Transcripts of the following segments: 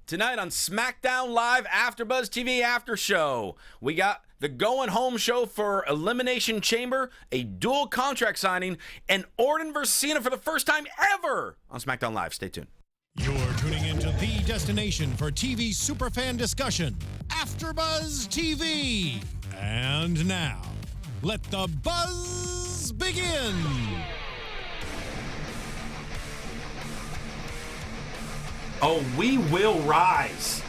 Tonight on SmackDown Live AfterBuzz TV After Show, we got the going home show for Elimination Chamber, a dual contract signing, and Orton versus Cena for the first time ever on SmackDown Live. Stay tuned. You're tuning into the destination for TV superfan discussion, AfterBuzz TV. And now, let the buzz begin. Oh, we will rise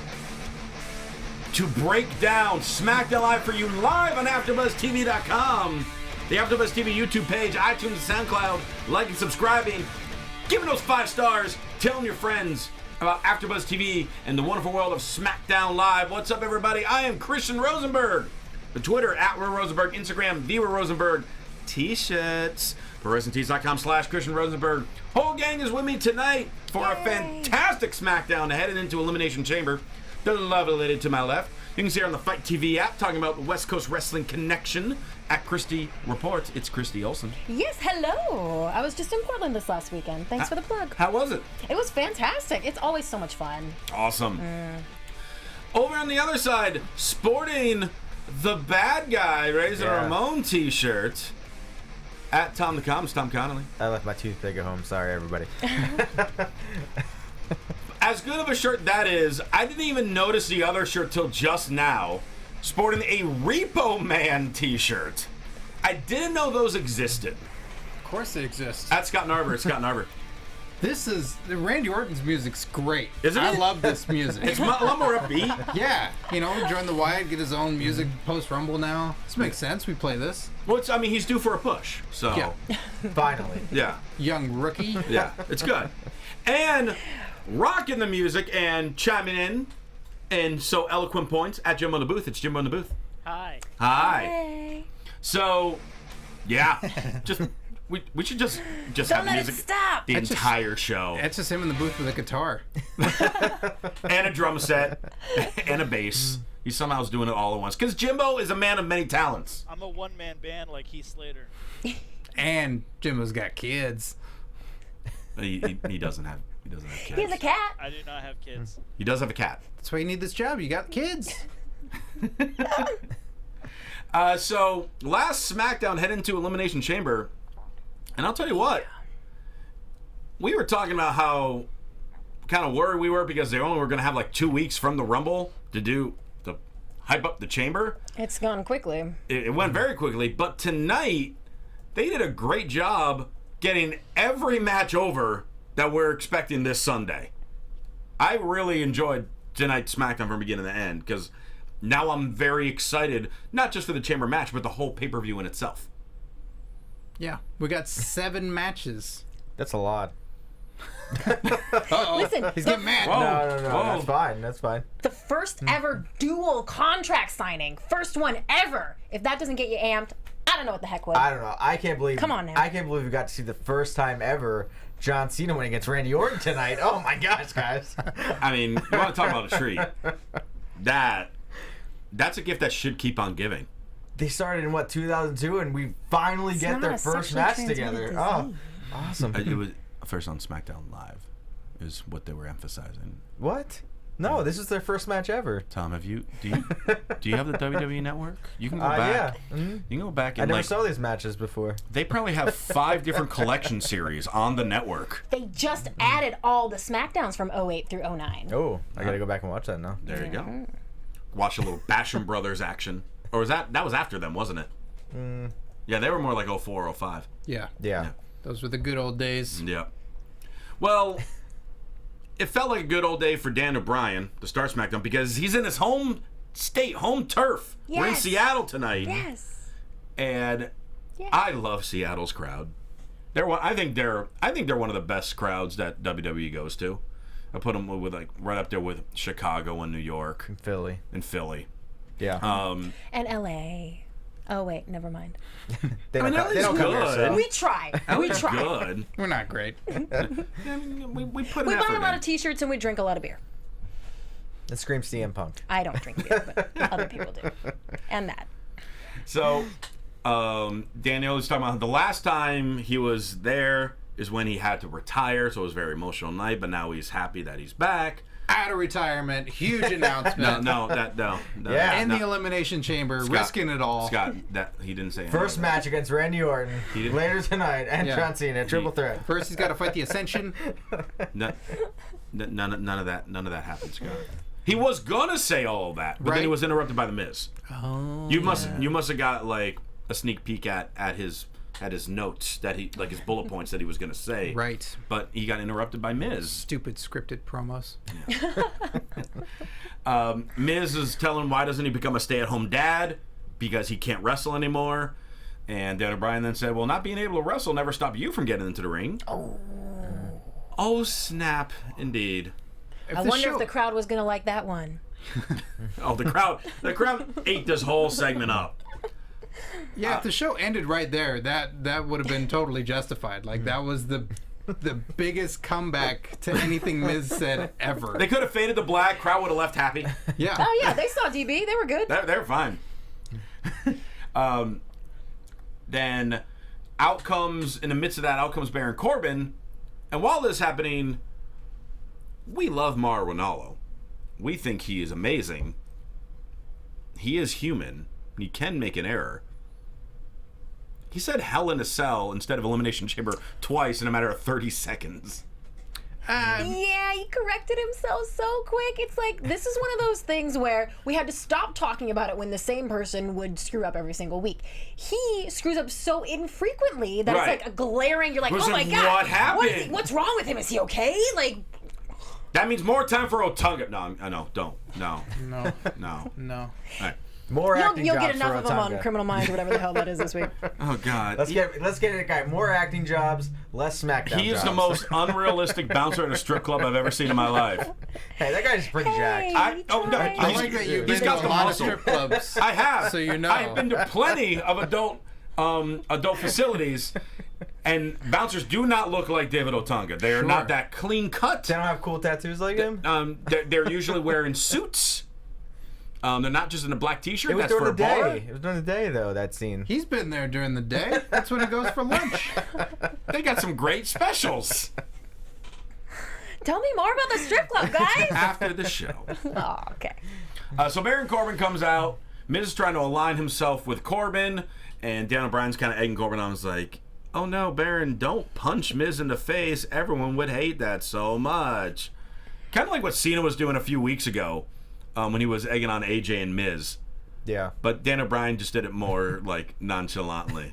to break down SmackDown Live for you live on AfterBuzzTV.com, the AfterBuzz TV YouTube page, iTunes, and SoundCloud. Like and subscribing, giving those 5 stars, telling your friends about AfterBuzz TV and the wonderful world of SmackDown Live. What's up, everybody? I am Christian Rosenberg. The Twitter, @Rosenberg, Instagram, @Rosenberg, T-shirts, ProWrestlingTees.com/Christian Rosenberg. Whole gang is with me tonight for a fantastic SmackDown headed into Elimination Chamber. The lovely lady to my left. You can see her on the Fight TV app talking about the West Coast Wrestling Connection at Christy Reports. It's Christy Olson. Yes, hello. I was just in Portland this last weekend. Thanks for the plug. How was it? It was fantastic. It's always so much fun. Awesome. Over on the other side, sporting the bad guy, Razor Ramon t-shirt. At Tom the Comms, Tom Connolly. I left my toothpick at home. Sorry, everybody. As good of a shirt that is, I didn't even notice the other shirt till just now. Sporting a Repo Man t-shirt. I didn't know those existed. Of course they exist. That's Scott Narver. It's Scott Narver. This is Randy Orton's music's great. Isn't I it? love this music. It's a lot more upbeat. Yeah, you know, join the Wyatt, get his own music post Rumble now. This makes sense. We play this. Well, I mean, he's due for a push. So, Yeah. Finally. yeah. Young rookie. Yeah, it's good. And rocking the music and chiming in and so eloquent points at Jimbo in the Booth. It's Jimbo in the Booth. Hi. Hi. Hey. So, yeah, we should just Don't have let music it stop. the entire show It's just him in the booth with a guitar. and a drum set and a bass. He somehow is doing it all at once because Jimbo is a man of many talents. I'm a one-man band like Heath Slater. And Jimbo's got kids. He doesn't have kids. He's a cat. I do not have kids. He does have a cat. That's why you need this job. You got kids. So last SmackDown head into Elimination Chamber, and I'll tell you what, we were talking about how kind of worried we were because they only were going to have like 2 weeks from the Rumble to hype up the Chamber. It's gone quickly. It went very quickly, but tonight they did a great job getting every match over that we're expecting this Sunday. I really enjoyed tonight's SmackDown from beginning to end because now I'm very excited, not just for the Chamber match, but the whole pay-per-view in itself. Yeah, we got 7 matches. That's a lot. Uh-oh. Listen, He's getting mad. Whoa. No. Whoa. That's fine. That's fine. the first ever dual contract signing. First one ever. If that doesn't get you amped, I don't know what the heck would. I don't know. I can't believe. Come on now. I can't believe we got to see the first time ever John Cena win against Randy Orton tonight. Oh my gosh, guys. I mean, you want to talk about a treat. That's a gift that should keep on giving. They started in 2002, and we finally It's get not their a first sexually match transmitted together. Oh, disease. awesome. It was first on SmackDown Live is what they were emphasizing. What? No, this is their first match ever. Tom, do you have the WWE Network? You can go back. Yeah. Mm-hmm. You can go back I and never saw these matches before. they probably have 5 different collection series on the network. They just added all the SmackDowns from 08 through 09. Oh, I gotta go back and watch that now. There you go. Watch a little Basham Brothers action. Or was that was after them, wasn't it? Yeah, they were more like 04, 05. Yeah, Yeah. those were the good old days. Yeah. Well, it felt like a good old day for Dan O'Brien to start SmackDown because he's in his home state, home turf. We're in Yes. Seattle tonight. Yes. And Yes. I love Seattle's crowd. I think they're one of the best crowds that WWE goes to. I put them with like right up there with Chicago and New York Philly. and Philly. Yeah. And LA. Oh, wait, never mind. They I mean, don't LA's come here, good. so. We try. We They're try. good. We're not great. We put We an buy effort a lot in. of t-shirts and we drink a lot of beer. It screams CM Punk. I don't drink beer, but other people do. And that. So, Daniel was talking about the last time he was there is when he had to retire, so it was a very emotional night, but now he's happy that he's back. out of retirement, huge announcement. No. Yeah. In the Elimination Chamber, Scott, risking it all. Scott, that he didn't say. First anything. match against Randy Orton later tonight, and John Cena, triple threat. First, he's got to fight the Ascension. None of that happened, Scott. He was gonna say all of that, but then he was interrupted by the Miz. Oh. You must have got like a sneak peek at his notes that he like his bullet points that he was gonna say. Right. But he got interrupted by Miz. Stupid scripted promos. Miz is telling him why doesn't he become a stay-at-home dad because he can't wrestle anymore. And Daniel Bryan then said, well, not being able to wrestle never stopped you from getting into the ring. Oh snap, indeed. I wonder if the crowd was going to like that one. Oh, the crowd ate this whole segment up. Yeah, if the show ended right there, that would have been totally justified. Like, that was the biggest comeback to anything Miz said ever. They could have faded to black. Crowd would have left happy. Yeah. Oh, yeah, they saw DB. They were good. They were fine. Then in the midst of that, out comes Baron Corbin. And while this is happening, we love Mauro Ranallo. We think he is amazing. He is human. He can make an error. He said Hell in a Cell instead of Elimination Chamber twice in a matter of 30 seconds. Yeah, he corrected himself so quick. It's like, this is one of those things where we had to stop talking about it when the same person would screw up every single week. He screws up so infrequently that it's like a glaring, you're like, oh my God. What happened? What's wrong with him? Is he okay? Like, that means more time for Otunga. No, don't. No. No. No. No. All right. More acting you'll jobs get enough for of them on Otunga. Criminal Minds or whatever the hell that is this week. Oh God. Let's get a guy more acting jobs, less SmackDown He is jobs. the most unrealistic bouncer at a strip club I've ever seen in my life. Hey, that guy's pretty jacked. I like that you've he's been got to the a lot muscle. of strip clubs. I have. So you know. I have been to plenty of adult facilities, and bouncers do not look like David Otunga. They are not that clean cut. They don't have cool tattoos like him? They're usually wearing suits. They're not just in a black T-shirt. It was That's during for the a bar. day. It was during the day, though, that scene. He's been there during the day. That's when he goes for lunch. They got some great specials Tell me more about the strip club, guys. after the show. Oh, okay. So Baron Corbin comes out. Miz is trying to align himself with Corbin, and Daniel Bryan's kind of egging Corbin on. He's like, oh no, Baron, don't punch Miz in the face. Everyone would hate that so much. Kind of like what Cena was doing a few weeks ago when he was egging on AJ and Miz. Yeah. But Daniel Bryan just did it more like nonchalantly.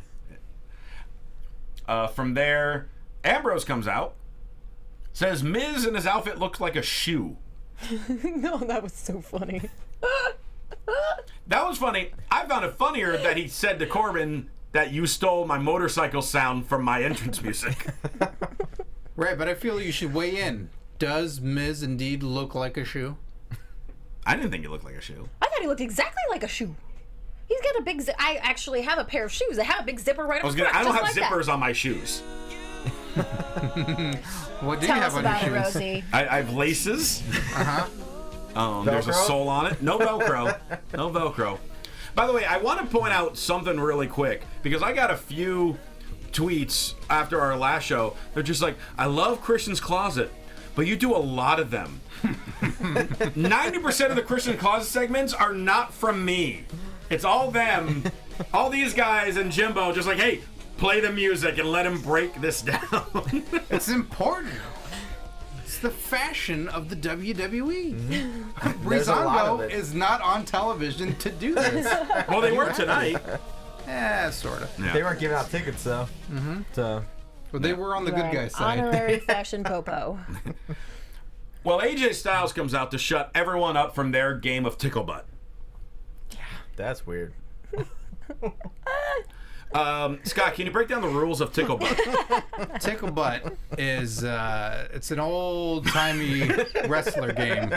From there, Ambrose comes out. Says Miz in his outfit looks like a shoe. No, that was so funny. That was funny. I found it funnier that he said to Corbin that you stole my motorcycle sound from my entrance music. Right, but I feel you should weigh in. Does Miz indeed look like a shoe? I didn't think he looked like a shoe. I thought he looked exactly like a shoe. He's got a big zip. I actually have a pair of shoes. They have a big zipper right on the front. I don't have just like zippers that. on my shoes. What do Tell you have us on about your it, shoes? Rosie. I have laces. There's a Velcro? sole on it. No Velcro. No Velcro. By the way, I want to point out something really quick because I got a few tweets after our last show. They're just like, I love Christian's Closet, but you do a lot of them. 90% of the Christian Closet segments are not from me. It's all them. All these guys and Jimbo just like, hey, play the music and let him break this down. It's important. It's the fashion of the WWE. Mm-hmm. There's a lot of Breezango it. is not on television to do this. Well, they were tonight. Sort of. Yeah. They weren't giving out tickets, though. Mm-hmm. So, But they were on the good guy side. Honorary fashion popo. Well, AJ Styles comes out to shut everyone up from their game of tickle butt. that's weird. Scott, can you break down the rules of tickle butt? Tickle butt is it's an old timey wrestler game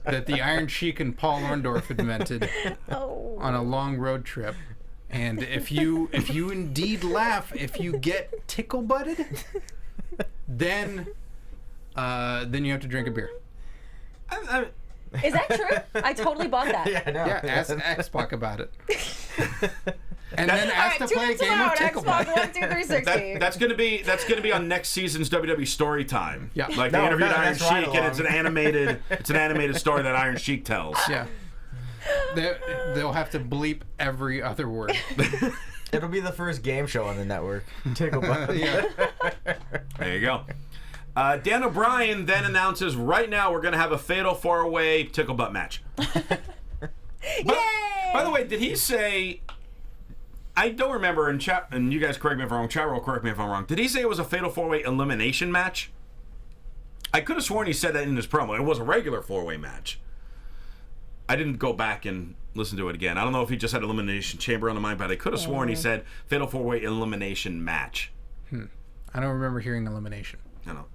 that the Iron Sheik and Paul Orndorff invented on a long road trip. And if you indeed laugh, if you get tickle butted, then you have to drink a beer. Is that true? I totally bought that. Yeah, I know. Yeah, ask X-Pac about it. And then asked to play a game of Xbox Ticklebutt. 1, 2, 3, 60. That's gonna be on next season's WWE story time. Yeah. Like they interviewed Iron that's right Sheik, and it's an animated story that Iron Sheik tells. Yeah. They'll have to bleep every other word. It'll be the first game show on the network. Ticklebutt. Yeah. There you go. Dan O'Brien then announces right now we're gonna have a fatal 4-way ticklebutt match. By the way, did he say? I don't remember in chat, and you guys correct me if I'm wrong. Chat roll, correct me if I'm wrong. Did he say it was a fatal 4-way elimination match? I could have sworn he said that in his promo. It was a regular 4-way match. I didn't go back and listen to it again. I don't know if he just had Elimination Chamber on the mind, but I could have sworn he said fatal 4-way elimination match. I don't remember hearing elimination. I don't know.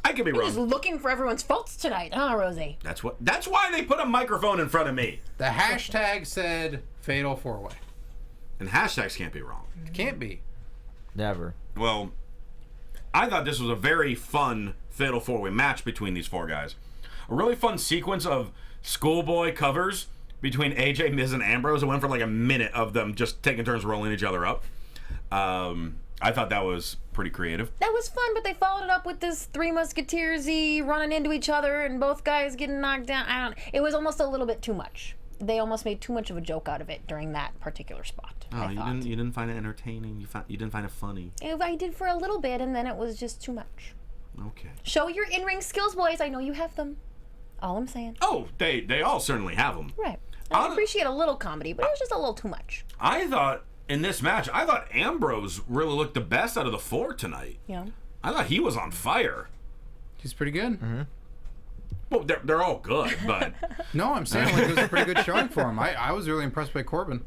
I could be You're just wrong. looking for everyone's faults tonight, huh, Rosie? That's why they put a microphone in front of me. The hashtag said fatal 4-way. And hashtags can't be wrong. It can't be. Never. Well, I thought this was a very fun fatal 4-way match between these four guys. A really fun sequence of schoolboy covers between AJ, Miz, and Ambrose. It went for like a minute of them just taking turns rolling each other up. I thought that was pretty creative. That was fun, but they followed it up with this Three Musketeers-y running into each other and both guys getting knocked down. It was almost a little bit too much. They almost made too much of a joke out of it during that particular spot. Oh, you didn't find it entertaining? You didn't find it funny? I did for a little bit, and then it was just too much. Okay. Show your in-ring skills, boys. I know you have them. All I'm saying. Oh, they all certainly have them. Right. I appreciate a little comedy, but it was just a little too much. I thought in this match, Ambrose really looked the best out of the four tonight. Yeah. I thought he was on fire. He's pretty good. Mm-hmm. Well, they're all good, but No, I'm saying like it was a pretty good showing for him. I was really impressed by Corbin.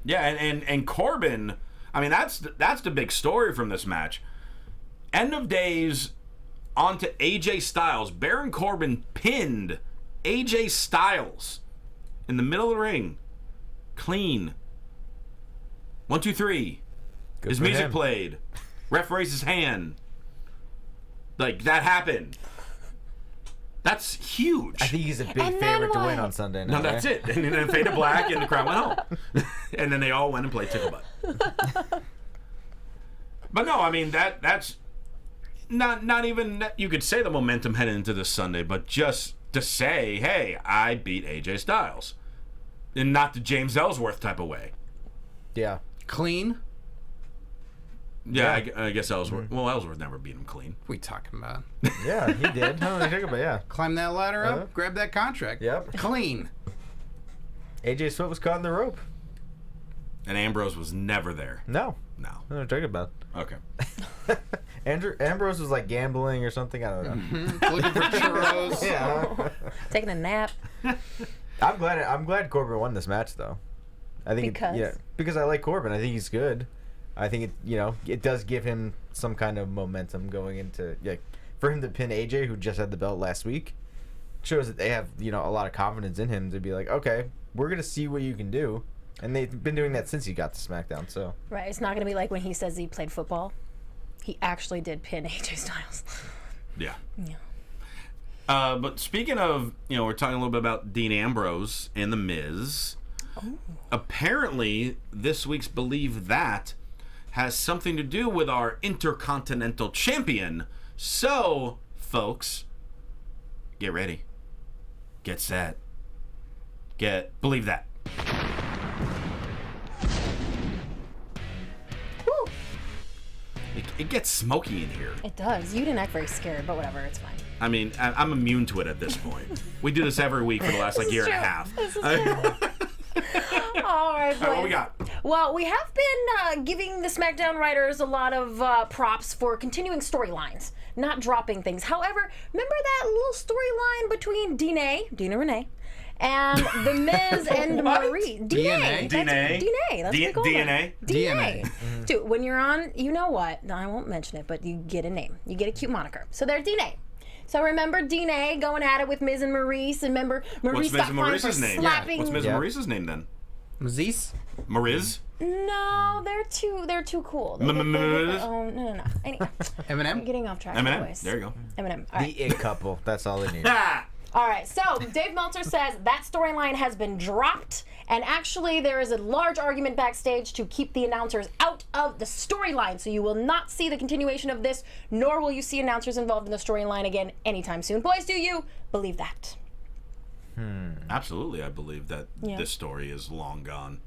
yeah, and Corbin. I mean, that's the big story from this match. End of days, onto AJ Styles. Baron Corbin pinned AJ Styles in the middle of the ring, clean. 1, 2, 3. Good His for music him. played. Ref raised his hand. Like, that happened. That's huge. I think he's a big And then favorite to win what? on Sunday No, night. that's it. And then it faded black, and the crowd went home. And then they all went and played Ticklebutt. But no, I mean that's not even. You could say the momentum heading into this Sunday, but just to say, hey, I beat AJ Styles, and not the James Ellsworth type of way. Yeah. Clean. Yeah, I guess Ellsworth. Well, Ellsworth never beat him clean. What are we talking about? Yeah, he did. No, Ticklebutt, yeah. Climb that ladder up, grab that contract. Yep. Clean. AJ's foot was caught in the rope. And Ambrose was never there. No. No. No, Ticklebutt. Okay. Ambrose was like gambling or something. I don't know. Looking for churros. Yeah. Taking a nap. I'm glad Corbin won this match though. I think because I like Corbin. I think he's good. I think it does give him some kind of momentum going into for him to pin AJ, who just had the belt last week, shows that they have a lot of confidence in him to be like, okay, we're gonna see what you can do, and they've been doing that since he got to SmackDown. So Right. It's not going to be like when he says he played football. He actually did pin AJ Styles. Yeah. Yeah. But speaking of, we're talking a little bit about Dean Ambrose and The Miz. Oh. Apparently, this week's Believe That has something to do with our Intercontinental Champion. So, folks, get ready. Get set. Believe That. Woo! It gets smoky in here. It does. You didn't act very scared, but whatever. It's fine. I mean, I'm immune to it at this point. We do this every week for the last year and a half. This is true. All right, boys. What we got? Well, we have been giving the SmackDown writers a lot of props for continuing storylines, not dropping things. However, remember that little storyline between Dina Renee, and The Miz and Marie? DNA? DNA. That's what we call DNA? it. DNA. Dude, when you're on, you know what? I won't mention it, but you get a name. You get a cute moniker. So they're DNA. So remember DNA going at it with Miz and Maurice, and remember Maurice got fined for slapping. What's Miz and Maurice's name then? Maziz? Mariz? No, they're too cool. Oh, no. Anyway, I'm Eminem? getting off track. Eminem. Anyways. There you go. Eminem. All right. the it couple. That's all they need. Ah! All right, so Dave Meltzer says that storyline has been dropped, and actually there is a large argument backstage to keep the announcers out of the storyline, so you will not see the continuation of this, nor will you see announcers involved in the storyline again anytime soon. Boys, do you believe that? Absolutely, I believe that this story is long gone.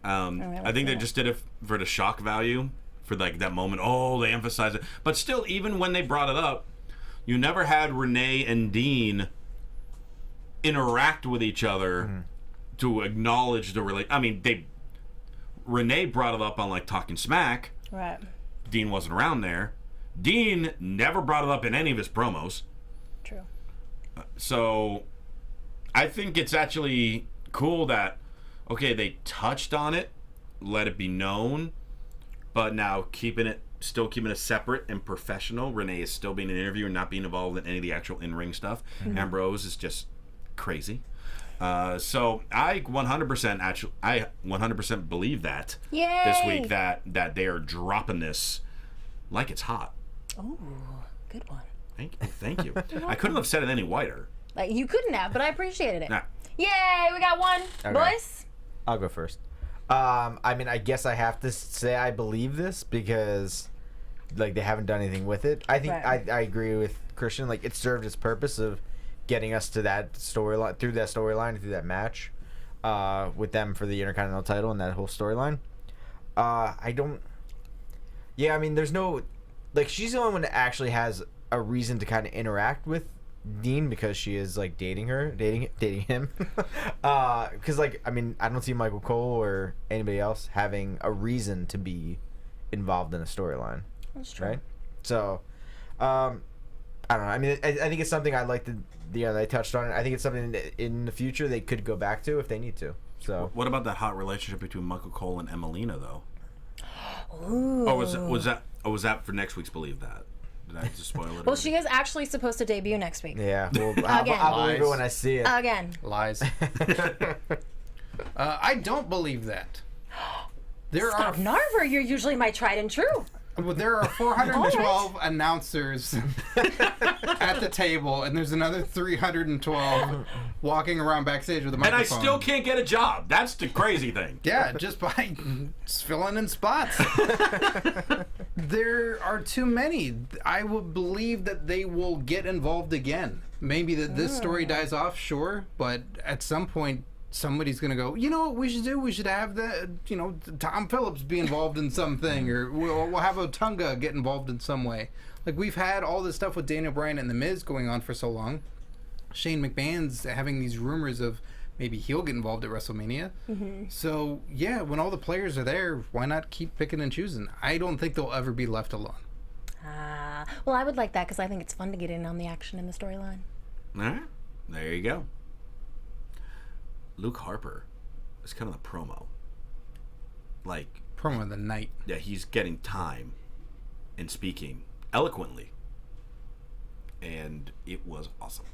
Right, I think they just did it for the shock value, for like that moment. Oh, they emphasize it. But still, even when they brought it up, you never had Renee and Dean interact with each other to acknowledge the relation. I mean, Renee brought it up on like Talking Smack. Right. Dean wasn't around there. Dean never brought it up in any of his promos. True. So I think it's actually cool that, okay, they touched on it, let it be known, but now still keeping it separate and professional. Renee is still being an interviewer and not being involved in any of the actual in-ring stuff. Ambrose is just crazy. So I 100% believe that this week that they are dropping this like it's hot. Oh, good one. Thank you. I couldn't have said it any whiter. Like, you couldn't have, but I appreciated it. Nah. Yay, we got one. Okay. Boys? I'll go first. I mean, I guess I have to say I believe this because, like, they haven't done anything with it. I think I agree with Christian. Like, it served its purpose of getting us to that storyline, through that match, with them for the Intercontinental title and that whole storyline. Yeah, I mean, there's no, like, she's the only one that actually has a reason to kind of interact with Dean because she is like dating him. Because like, I mean, I don't see Michael Cole or anybody else having a reason to be involved in a storyline. That's true. Right? So, I don't know. I mean, I think it's something I'd like to. They touched on it. I think it's something that in the future they could go back to if they need to. So, what about that hot relationship between Michael Cole and Emelina though? Ooh. Oh, was that for next week's Believe That? Did I just spoil it? Well, she is actually supposed to debut next week. yeah. Well, I'll believe it when I see it. Again. Lies. I don't believe that. Stop, Narver. You're usually my tried and true. Well, there are 412 announcers at the table, and there's another 312 walking around backstage with a microphone. And I still can't get a job. That's the crazy thing. Yeah, just by filling in spots. There are too many. I would believe that they will get involved again. Maybe that this story dies off, sure, but at some point, somebody's going to go, you know what we should do? We should have Tom Phillips be involved in something, or we'll have Otunga get involved in some way. Like, we've had all this stuff with Daniel Bryan and The Miz going on for so long. Shane McMahon's having these rumors of maybe he'll get involved at WrestleMania. So, yeah, when all the players are there, why not keep picking and choosing? I don't think they'll ever be left alone. Well, I would like that because I think it's fun to get in on the action in the storyline. All right. There you go. Luke Harper is kind of the promo. Like, Promo of the night. yeah, he's getting time and speaking eloquently. And it was awesome.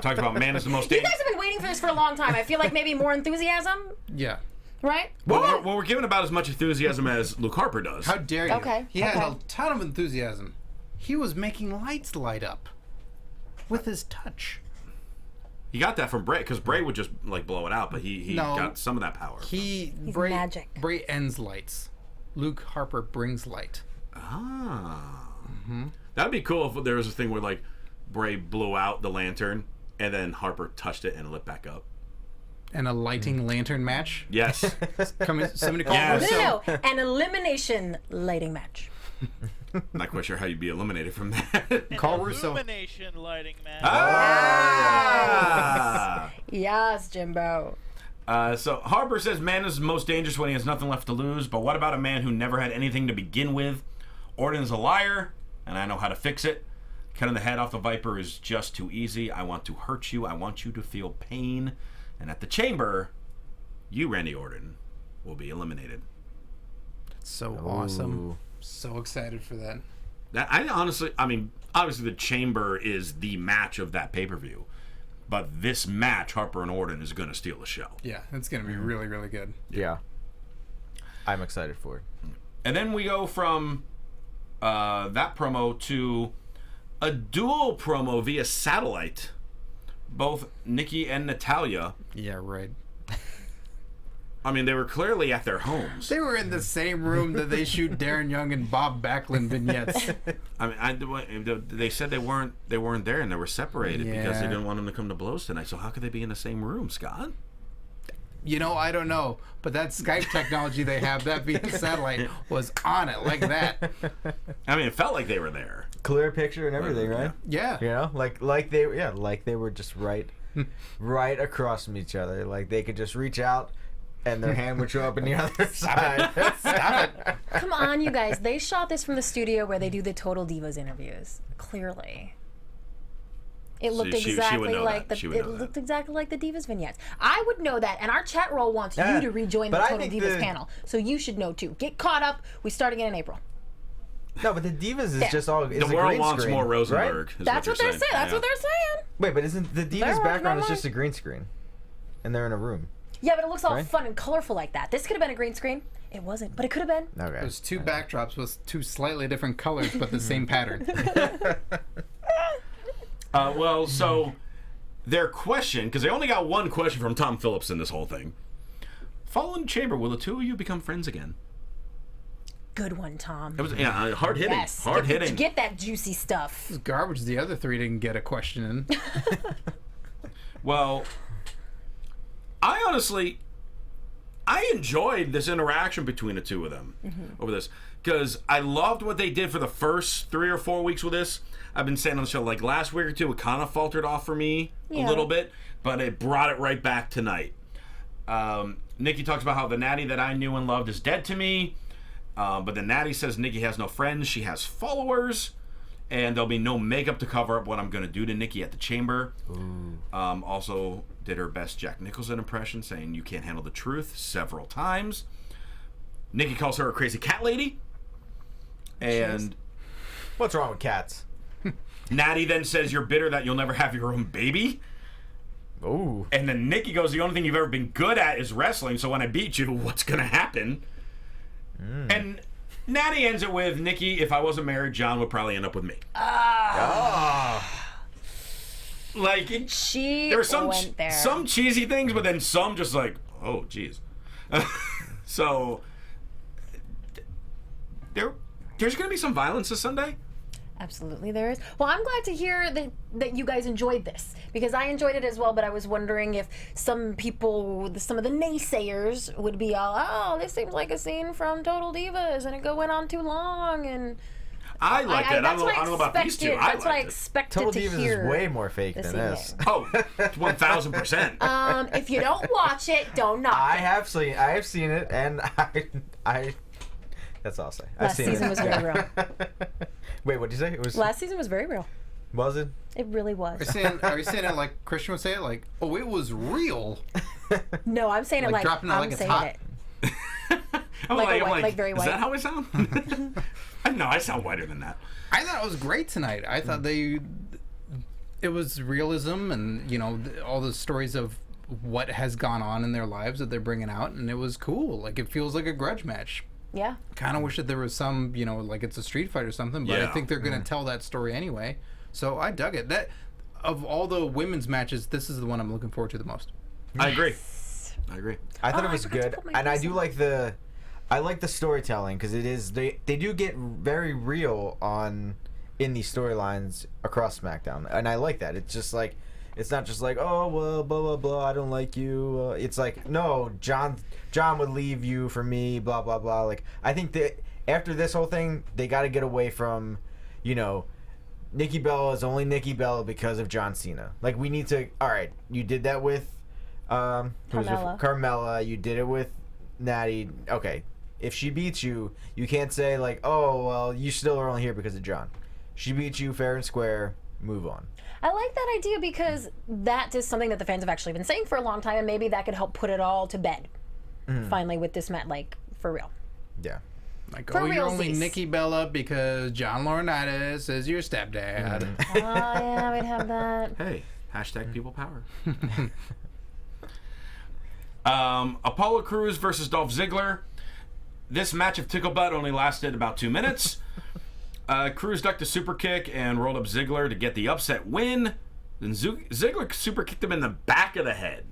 Talked about man is the most You guys have been waiting for this for a long time. I feel like maybe more enthusiasm, Yeah. right? Well, we're giving about as much enthusiasm as Luke Harper does. How dare you? Okay, He had okay. a ton of enthusiasm. He was making lights light up with his touch. He got that from Bray, because Bray would just like blow it out, but he No. got some of that power. He's Bray, magic. Bray ends lights. Luke Harper brings light. That'd be cool if there was a thing where like Bray blew out the lantern and then Harper touched it and it lit back up. And a lighting lantern match. Yes. Somebody call Yes. Russo. No, an elimination lighting match. Not quite sure how you'd be eliminated from that. Call Russo. Illumination lighting match. Yes, Jimbo. So Harper says man is most dangerous when he has nothing left to lose, but what about a man who never had anything to begin with? Orton's a liar, and I know how to fix it. Cutting the head off the Viper is just too easy. I want to hurt you. I want you to feel pain. And at the Chamber, you, Randy Orton, will be eliminated. So awesome. So excited for that. I mean, obviously the Chamber is the match of that pay-per-view. But this match, Harper and Orton, is going to steal the show. Yeah, it's going to be really, really good. Yeah. I'm excited for it. And then we go from that promo to a dual promo via satellite both Nikki and Natalya. Yeah, right. I mean, they were clearly at their homes. They were in the same room that they shoot Darren Young and Bob Backlund vignettes. I mean, they said they weren't there and they were separated because they didn't want them to come to blows tonight. So how could they be in the same room, Scott? You know, I don't know, but that Skype technology they have, that via satellite, was on it like that. I mean, it felt like they were there. Clear picture and everything, right? Yeah. You know, like they were just right across from each other. Like they could just reach out. And their hand would show up on the other side. Stop it. Come on, you guys. They shot this from the studio where they do the Total Divas interviews. Clearly. It looked exactly like the Divas vignettes. I would know that, and our chat roll wants you to rejoin the Total Divas panel. So you should know too. Get caught up. We start again in April. No, but the Divas is just all. The world wants more Rosenberg. Right? That's what they're saying. That's what they're saying. Wait, but isn't the Divas background is just a green screen, and they're in a room? Yeah, but it looks all fun and colorful like that. This could have been a green screen. It wasn't, but it could have been. Okay. It was two backdrops with two slightly different colors, but the same pattern. Well, so their question, because they only got one question from Tom Phillips in this whole thing. Following Chamber, will the two of you become friends again? Good one, Tom. It was hard hitting. Yes. Hard hitting. Get that juicy stuff. It was garbage. The other three didn't get a question in. Well, I honestly enjoyed this interaction between the two of them over this, because I loved what they did for the first 3 or 4 weeks with this. I've been saying on the show, like last week or two, it kind of faltered off for me a little bit, but it brought it right back tonight. Nikki talks about how the Natty that I knew and loved is dead to me, but then Natty says Nikki has no friends, she has followers, and there'll be no makeup to cover up what I'm going to do to Nikki at the Chamber. Also did her best Jack Nicholson impression, saying you can't handle the truth several times. Nikki calls her a crazy cat lady. And what's wrong with cats? Natty then says you're bitter that you'll never have your own baby. Ooh. And then Nikki goes, the only thing you've ever been good at is wrestling, so when I beat you, what's going to happen? And Natty ends it with, Nikki, if I wasn't married, John would probably end up with me. Like, there were some cheesy things, but then some just like, oh, geez. So, there's going to be some violence this Sunday? Absolutely there is. Well, I'm glad to hear that you guys enjoyed this, because I enjoyed it as well, but I was wondering if some people, some of the naysayers would be all, oh, this seems like a scene from Total Divas and it went on too long, and I liked it. I don't know about these two. That's what I expected Total to Divas hear. is way more fake than this. Oh, 1,000%. If you don't watch it, don't knock I it. have seen it, and I that's all I'll say. Last season was very real. Wait, what did you say? It was Last season was very real. Was it? It really was. Are you saying it like Christian would say it? Like, oh, it was real. No, I'm saying it like dropping it I'm like it's saying hot. it. I'm like very white. Is that how I sound? No, I sound whiter than that. I thought it was great tonight. I thought it was realism, and you know, all the stories of what has gone on in their lives that they're bringing out, and it was cool. Like, it feels like a grudge match. Yeah. Kind of wish that there was some, you know, like it's a street fight or something, but I think they're going to tell that story anyway. So I dug it. That, of all the women's matches, this is the one I'm looking forward to the most. I agree. I thought it was good, and I do like the storytelling, because it is they do get very real in these storylines across SmackDown, and I like that. It's just like, it's not just like, oh well, blah blah blah, I don't like you. It's like, no, John would leave you for me, blah blah blah. Like, I think that after this whole thing, they got to get away from, you know, Nikki Bella is only Nikki Bella because of John Cena. Like, we need to. All right, you did that with Carmella. You did it with Natty. Okay, if she beats you, you can't say like, oh well, you still are only here because of John. She beat you fair and square. Move on. I like that idea, because that is something that the fans have actually been saying for a long time, and maybe that could help put it all to bed. Finally, with this match, like, for real. Yeah. Like, For you're realsies. only Nikki Bella because John Laurinaitis is your stepdad. Oh, yeah, we'd have that. Hey, hashtag people power. Apollo Crews versus Dolph Ziggler. This match of Tickle Butt only lasted about 2 minutes. Crews ducked a super kick and rolled up Ziggler to get the upset win. And Ziggler super kicked him in the back of the head.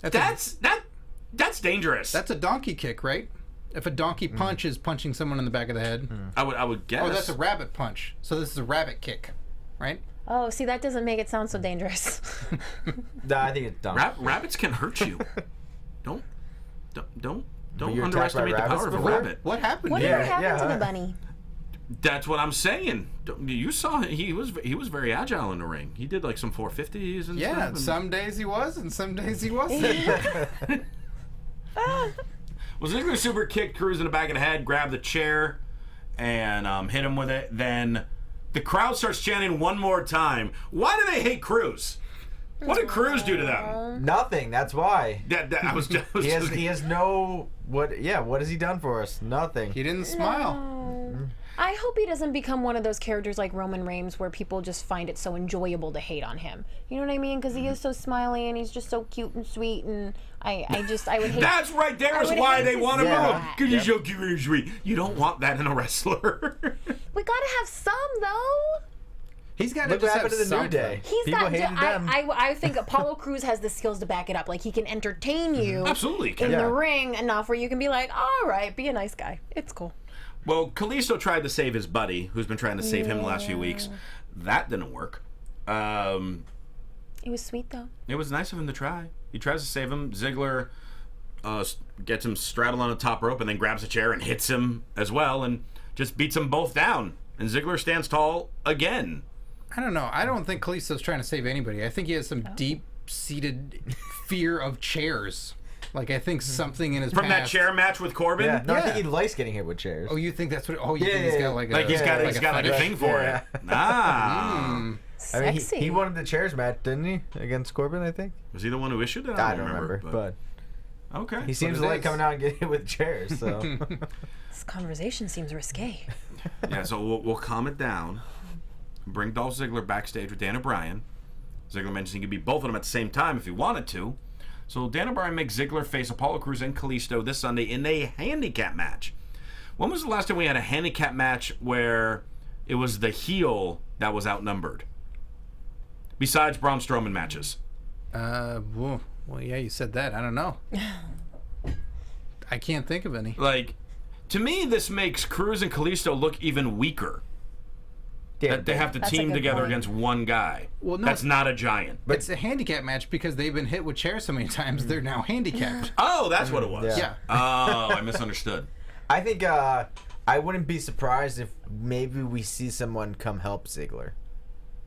That's dangerous. That's a donkey kick, right? If a donkey punch is punching someone in the back of the head. I would guess. Oh, that's a rabbit punch. So this is a rabbit kick, right? Oh, see, that doesn't make it sound so dangerous. Nah, I think it's dumb. Rabbits can hurt you. Don't you're underestimate the attacked by power of a rabbits rabbit. What happened? Whatever here? happened to the bunny? That's what I'm saying. You saw he was very agile in the ring. He did like some 450s and stuff. Yeah, And some days he was, and some days he wasn't. Well, Ziggler super kicked Cruz in the back of the head, grabbed the chair, and hit him with it. Then the crowd starts chanting one more time. Why do they hate Cruz? What did Cruz do to them? Nothing. That's why. He has no what? Yeah, what has he done for us? Nothing. He didn't smile. No. I hope he doesn't become one of those characters like Roman Reigns where people just find it so enjoyable to hate on him. You know what I mean? Because he is so smiley and he's just so cute and sweet, and I would hate. That's right. There's why they want to move him. Because he's Yep. so cute and sweet. You don't want that in a wrestler. We gotta have some though. He's got to Look what just have happened to the New something. Day. He's People got. hated them. I think Apollo Crews has the skills to back it up. Like he can entertain you. Absolutely In can. the ring enough where you can be like, all right, be a nice guy. It's cool. Well, Kalisto tried to save his buddy, who's been trying to save him the last few weeks. That didn't work. It was sweet though. It was nice of him to try. He tries to save him. Ziggler gets him straddled on the top rope and then grabs a chair and hits him as well and just beats them both down. And Ziggler stands tall again. I don't know. I don't think Kalisto's trying to save anybody. I think he has some deep-seated fear of chairs. Like, I think something in his From that past... chair match with Corbin? Yeah. No, I Yeah. think he likes getting hit with chairs. Oh, you think that's what... Oh, you Yeah, think he's yeah, got like a... Like he's got a thing for Yeah. it. Ah. I mean, Sexy. he wanted the chairs match, didn't he? Against Corbin, I think. Was he the one who issued it? I don't remember, but okay. he seems it to like is. coming out and getting hit with chairs. So This conversation seems risque. Yeah, so we'll calm it down. Bring Dolph Ziggler backstage with Daniel Bryan. Ziggler mentions he could beat both of them at the same time if he wanted to. So Daniel Bryan makes Ziggler face Apollo Crews and Kalisto this Sunday in a handicap match. When was the last time we had a handicap match where it was the heel that was outnumbered? Besides Braun Strowman matches. Well, yeah, you said that. I don't know. I can't think of any. Like, to me, this makes Crews and Kalisto look even weaker. That they have to That's a team good together point. agained one guy. Well, no, that's not a giant. But it's a handicap match because they've been hit with chairs so many times, they're now handicapped. Oh, that's what it was. Yeah. Oh, I misunderstood. I think I wouldn't be surprised if maybe we see someone come help Ziggler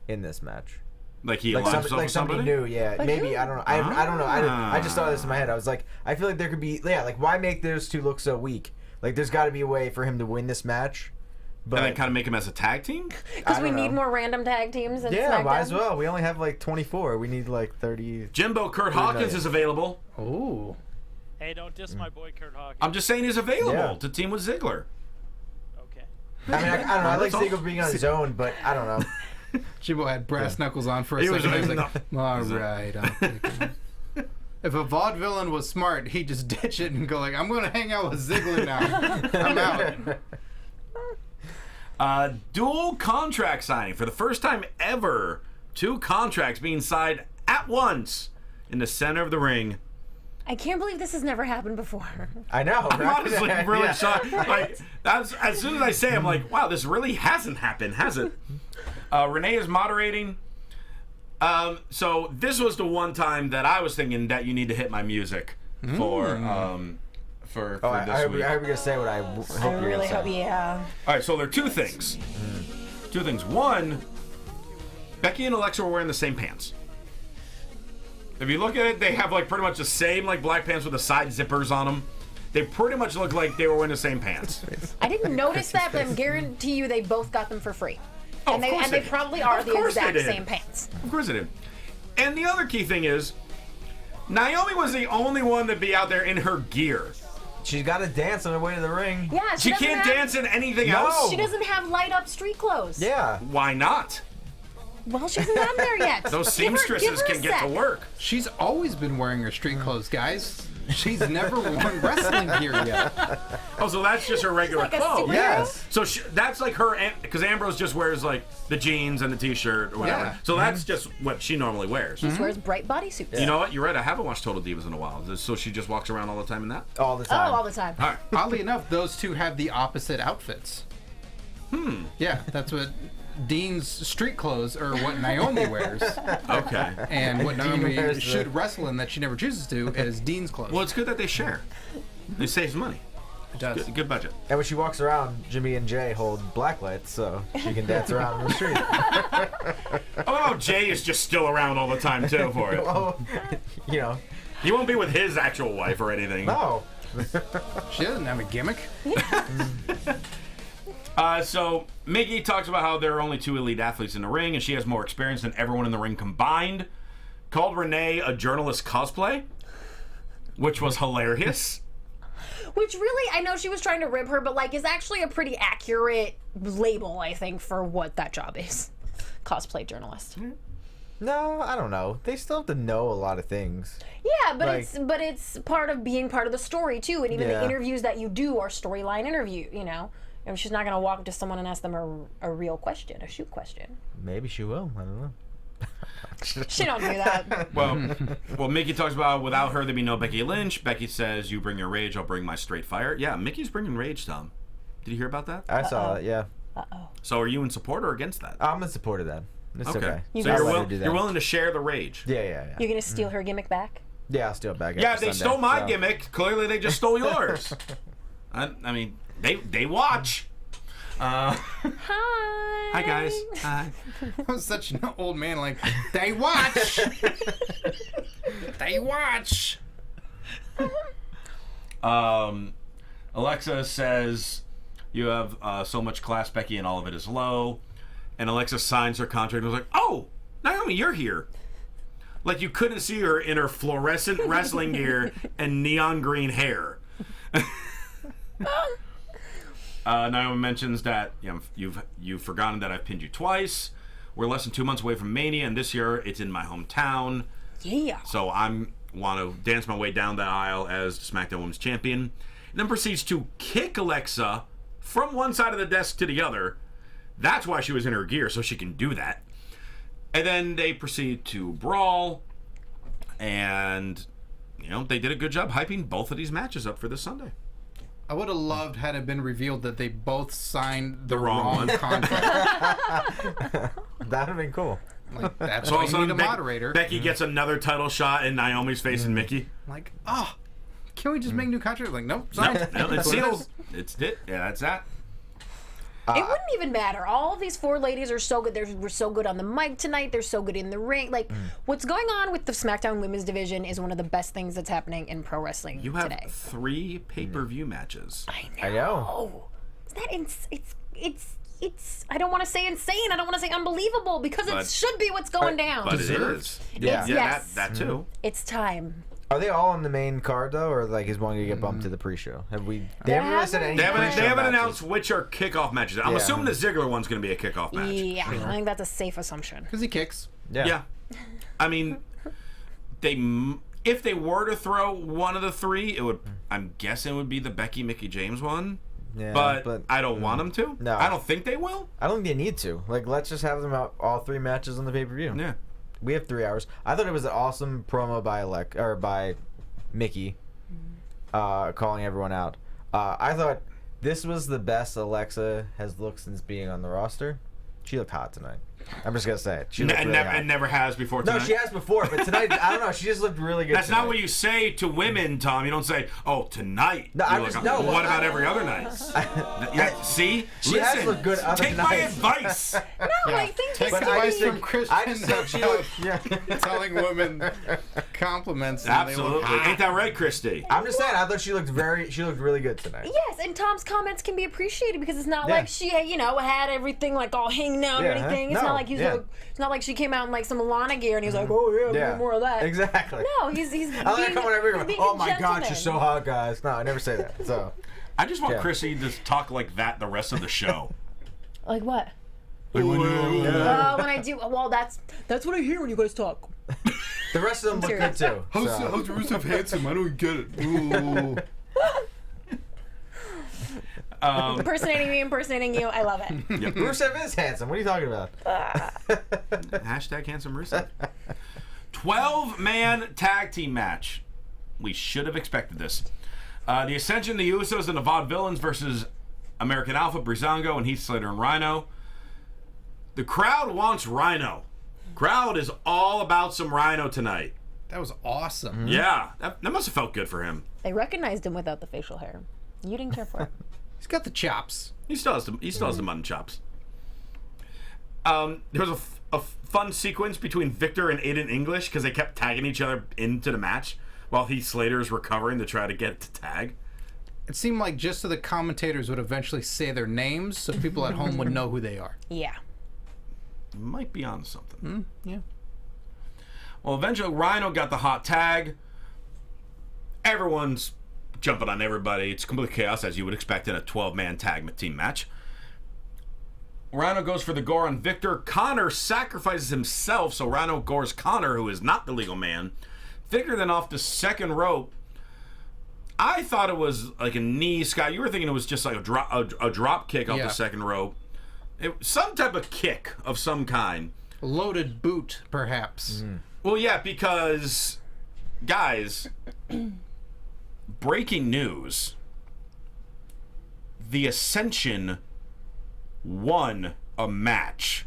in this match. Like he Like, aligns himself like with somebody somebody? new, yeah. Like maybe who? I don't know. I don't know. I just saw this in my head. I was like, I feel like there could be, like why make those two look so weak? Like there's got to be a way for him to win this match. But And then kind of make him as a tag team? Because I we don't need know. more random tag teams in yeah, SmackDown. might as well. We only have like 24. We need like 30. Jimbo Kurt Hawkins is available. Oh. Hey, don't diss my boy Kurt Hawkins. I'm just saying he's available Yeah. to team with Ziggler. Okay. I mean, I don't know. I like That's all. Ziggler being on his own, but I don't know. Jimbo had brass knuckles on for a He was second. I was like, like, all right, I'm thinking. If a vaudevillain was smart, he'd just ditch it and go like, I'm going to hang out with Ziggler now. I'm out. Dual contract signing. For the first time ever, 2 contracts being signed at once in the center of the ring. I can't believe this has never happened before. I know. I'm right? honestly really Yeah. shocked. Like, as soon as I say, I'm like, wow, this really hasn't happened, has it? Renee is moderating. So this was the one time that I was thinking that you need to hit my music for Oh, this I hope week. you're gonna say what I hope I you're really gonna hope, say. yeah. All right, so there are 2 things. 2 things. One, Becky and Alexa were wearing the same pants. If you look at it, they have like pretty much the same like black pants with the side zippers on them. They pretty much look like they were wearing the same pants. I didn't notice that, but I guarantee you they both got them for free. Oh, and of course they did. probably are Of the course they exact did. same pants. Of course it did. And the other key thing is, Naomi was the only one to be out there in her gear. She's got to dance on her way to the ring. Yeah, She doesn't can't have- dance in anything No. else. She doesn't have light up street clothes. Yeah. Why not? Well, she hasn't gotten there yet. Those Give her seamstresses a can get to sec. work. She's always been wearing her street clothes, guys. She's never worn wrestling gear yet. Oh, so that's just her regular like a clothes. superhero? Yes. So that's like her, because Ambrose just wears like the jeans and the t-shirt or whatever. Yeah. So that's just what she normally wears. She wears bright bodysuits. You know what? You're right. I haven't watched Total Divas in a while. So she just walks around all the time in that? All the Oh, time. all the time. All right. Oddly enough, those two have the opposite outfits. Yeah, that's what Dean's street clothes are what Naomi wears. Okay. And what Naomi wears the- should wrestle in that she never chooses to is Dean's clothes. Well, it's good that they share. It saves money. it does. Good budget. And when she walks around, Jimmy and Jay hold black lights so she can dance around in the street. Oh, Jay is just still around all the time, too, for it. Oh, you know. He won't be with his actual wife or anything. No. She doesn't have a gimmick. So Miggy talks about how there are only 2 elite athletes in the ring, and she has more experience than everyone in the ring combined. Called Renee a journalist cosplay, which was hilarious. Which really, I know she was trying to rib her, but like is actually a pretty accurate label, I think, for what that job is. Cosplay journalist. No, I don't know. They still have to know a lot of things. Yeah, but Like- it's part of being part of the story too, and even Yeah. the interviews that you do are storyline interview. You know, and she's not gonna walk up to someone and ask them a real question, a shoot question. Maybe she will. I don't know. She don't do that. Well, Mickey talks about without her there'd be no Becky Lynch. Becky says, "You bring your rage, I'll bring my straight fire." Yeah, Mickey's bringing rage, Tom. Did you hear about that? I saw it, yeah. So are you in support or against that? I'm in support of that. It's okay. You So guys- you're, I'll let her do that. you're willing to share the rage? Yeah. You're gonna steal her gimmick back? Yeah, I'll steal it back. Yeah, after they Sunday, stole my so. gimmick. Clearly, they just stole yours. I mean, they watch. Hi. Hi guys. Hi. I was such an old man, like, they watch! They watch! Alexa says, "You have so much class, Becky, and all of it is low." And Alexa signs her contract and was like, "Oh, Naomi, you're here." Like you couldn't see her in her fluorescent wrestling gear and neon green hair. Naomi mentions that you've forgotten that I've pinned you twice. We're less than 2 months away from Mania, and this year it's in my hometown. Yeah. So I'm want to dance my way down the aisle as SmackDown Women's Champion. And then proceeds to kick Alexa from one side of the desk to the other. That's why she was in her gear, so she can do that. And then they proceed to brawl. And, they did a good job hyping both of these matches up for this Sunday. I would have loved had it been revealed that they both signed the wrong one. contract. That would have been cool. Like, that's So all why of a you need a sudden, moderator. Becky gets another title shot in Naomi's face and Mickey. Like, can we just make new contract? Like, nope, No, sorry. it's That's what it sealed. is. It's it. Yeah, that's that. It wouldn't even matter. All of these 4 ladies are so good. We're so good on the mic tonight. They're so good in the ring. Like, what's going on with the SmackDown Women's Division is one of the best things that's happening in pro wrestling You have today. 3 pay-per-view matches. I know. Oh, is that it's. I don't want to say insane. I don't want to say unbelievable because But- it should be what's going down. But it Deserved. is. Yeah. Yes. that too. It's time. Are they all on the main card though, or like is one gonna get bumped to the pre-show? Have we? They haven't really said any. They haven't pre-show matches. announced which are kickoff matches. I'm Yeah. assuming the Ziggler one's going to be a kickoff match. Yeah, I think that's a safe assumption. Because he kicks. Yeah. I mean, if they were to throw one of the 3, it would. I'm guessing it would be the Becky Mickey James one. Yeah, But I don't want them to. No. I don't think they will. I don't think they need to. Like, let's just have them out all 3 matches on the pay-per-view. Yeah. We have 3 hours. I thought it was an awesome promo by Mickey, calling everyone out. I thought this was the best Alexa has looked since being on the roster. She looked hot tonight. I'm just gonna say it. She looked really hot. And never has before tonight. No, she has before, but tonight I don't know. She just looked really good. That's tonight. not what you say to women, Tom. You don't say, "Oh, tonight." No, You're I'm like, just- no, What well, about every other night? Yeah, see, She has looked good other Take my nights. advice. No, I think Take this But I advice just from think Christian I just think she looked. Yeah. telling women compliments. And they look Absolutely. hot. Ain't that right, Christy? I'm just saying. I thought she looked really good tonight. Yes, and Tom's comments can be appreciated because it's not Yeah. like she, had everything like all hanging out or Yeah, anything. It's no, not like he's yeah. like, it's not like she came out in like some Lana gear and he's like, oh yeah, Yeah. more of that. Exactly. No, he's I like being, coming over here he's going, being "Oh a my God, gentleman." she's so hot, guys." No, I never say that. So. I just want Yeah. Chrissy to talk like that the rest of the show. Like what? Like when When I do, well, that's what I hear when you guys talk. The rest of them look good too. How's Rusev handsome? I don't get it. Ooh. Impersonating you. I love it. Yep. Rusev is handsome. What are you talking about? Hashtag handsome Rusev. 12-man tag team match. We should have expected this. The Ascension, the Usos, and the Vaudevillains versus American Alpha, Breezango, and Heath Slater and Rhino. The crowd wants Rhino. Crowd is all about some Rhino tonight. That was awesome. Yeah, that must have felt good for him. They recognized him without the facial hair. You didn't care for it. He's got the chops. He still has the mutton chops. There was a fun sequence between Victor and Aiden English because they kept tagging each other into the match while Heath Slater is recovering to try to get to tag. It seemed like just so the commentators would eventually say their names so people at home would know who they are. Yeah. Might be on something. Yeah. Well, eventually Rhino got the hot tag. Everyone's jumping on everybody. It's complete chaos, as you would expect in a 12-man tag team match. Rhino goes for the gore on Victor. Connor sacrifices himself, so Rhino gores Connor, who is not the legal man. Victor then off the second rope. I thought it was like a knee, Scott. You were thinking it was just like a drop kick off the second rope. Some type of kick of some kind. Loaded boot, perhaps. Well, yeah, because, guys, breaking news. The Ascension won a match.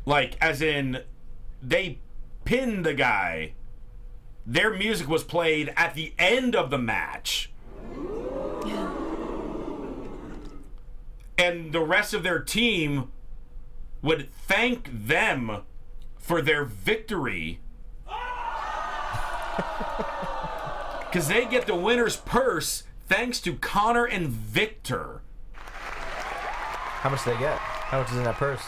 Like, as in, they pinned the guy. Their music was played at the end of the match. And the rest of their team would thank them for their victory. Because they get the winner's purse thanks to Connor and Victor. How much do they get? How much is in that purse?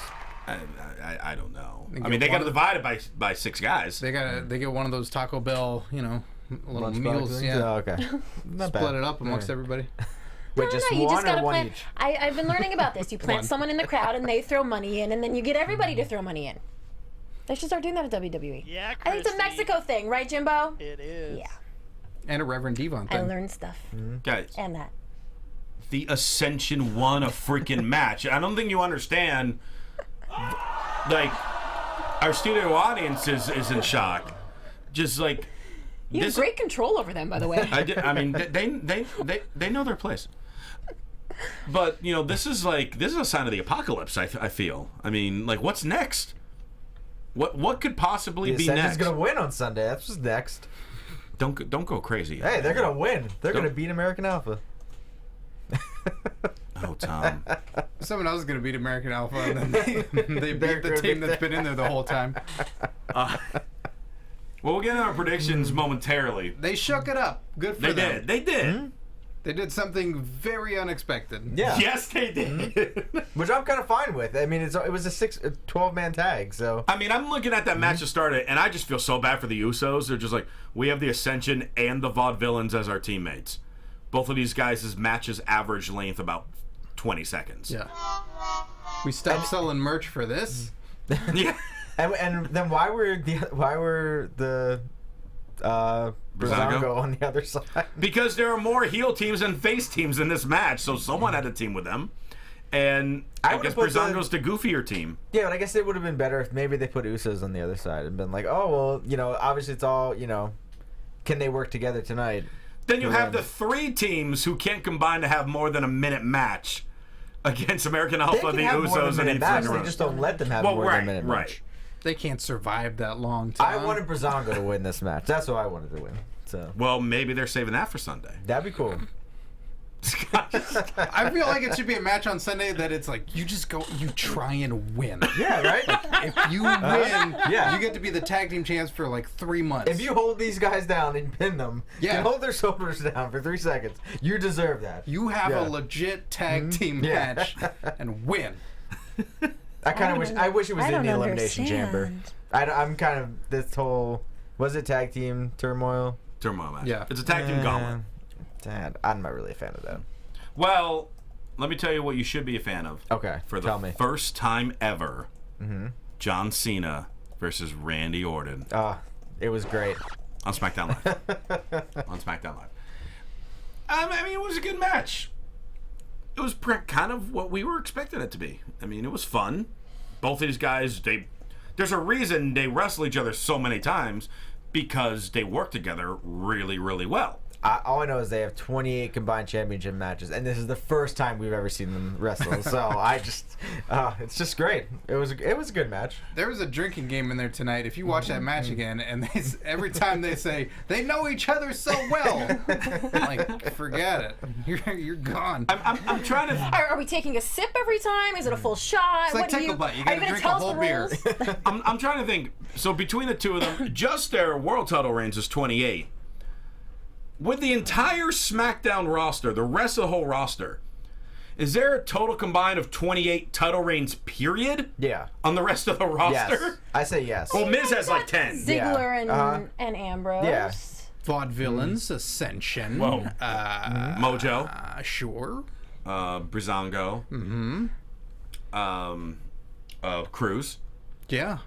I don't know. I mean, they got to divide it by 6 guys. They get one of those Taco Bell, little Lunch meals. boxes? Yeah. Oh, okay. Not bad. Split it up amongst everybody. Wait, just you one just gotta or one plant. each? I've been learning about this. You plant someone in the crowd and they throw money in, and then you get everybody to throw money in. They should start doing that at WWE. Yeah, I think it's a Mexico thing, right, Jimbo? It is. Yeah. And a Reverend Devon thing. I learned stuff. Guys, And that. the Ascension won a freaking match. I don't think you understand. Like, our studio audience is in shock. Just like You have great control over them, by the way. I mean, they know their place. But this is a sign of the apocalypse. I feel. I mean, like, what's next? What could possibly be next? Ascension's gonna win on Sunday. That's what's next. Don't go crazy. Hey, they're gonna win. They're gonna beat American Alpha. Oh, Tom. Someone else is going to beat American Alpha, and then they beat the team that's been in there the whole time. Well, we'll get into our predictions momentarily. They shook it up. Good for them. They did. Mm-hmm. They did something very unexpected. Yeah. Yes, they did. Which I'm kind of fine with. I mean, it was a 12-man tag, so. I mean, I'm looking at that match to start it, and I just feel so bad for the Usos. They're just like, we have the Ascension and the Vaudevillains as our teammates. Both of these guys' matches average length about 20 seconds. Yeah. We stopped selling merch for this. Yeah. And then why were the Breezango on the other side? Because there are more heel teams and face teams in this match, so someone had to team with them. And I guess Breezango's the goofier team. Yeah, but I guess it would have been better if maybe they put Usos on the other side and been like, oh, well, obviously it's all, can they work together tonight? Then you have the 3 teams who can't combine to have more than a minute match against American Alpha, the Usos, and They just don't let them have more than a minute match. They can't survive that long time. I wanted Breezango to win this match. That's what I wanted to win. So. Well, maybe they're saving that for Sunday. That'd be cool. I feel like it should be a match on Sunday that it's like you just go, you try and win. Yeah, right? Like, if you win, you get to be the tag team champs for like 3 months. If you hold these guys down and pin them, you hold their shoulders down for 3 seconds, you deserve that. You have a legit tag team match and win. I wish it was in the Elimination Chamber. I'm kind of this whole, was it tag team turmoil? Turmoil match. Yeah. It's a tag team gauntlet. Dad, I'm not really a fan of that. Well, let me tell you what you should be a fan of. Okay, For the first time ever, John Cena versus Randy Orton. It was great. On SmackDown Live. On SmackDown Live. I mean, it was a good match. It was kind of what we were expecting it to be. I mean, it was fun. Both these guys, there's a reason they wrestle each other so many times, because they work together really, really well. All I know is they have 28 combined championship matches, and this is the first time we've ever seen them wrestle. So it's just great. It was a good match. There was a drinking game in there tonight. If you watch that match again, and every time they say they know each other so well, like forget it, you're gone. I'm trying to. Are we taking a sip every time? Is it a full shot? It's like Tickle Butt. You gotta drink a whole beer. I'm trying to think. So between the two of them, just their world title reigns is 28. With the entire SmackDown roster, the rest of the whole roster, is there a total combined of 28 title reigns, period? Yeah. On the rest of the roster? Yes. I say yes. Well, Miz has like 10. Ziggler and Ambrose. Yeah. Vaudevillains, Ascension. Whoa. Mojo. Sure. Breezango. Cruz. Yeah.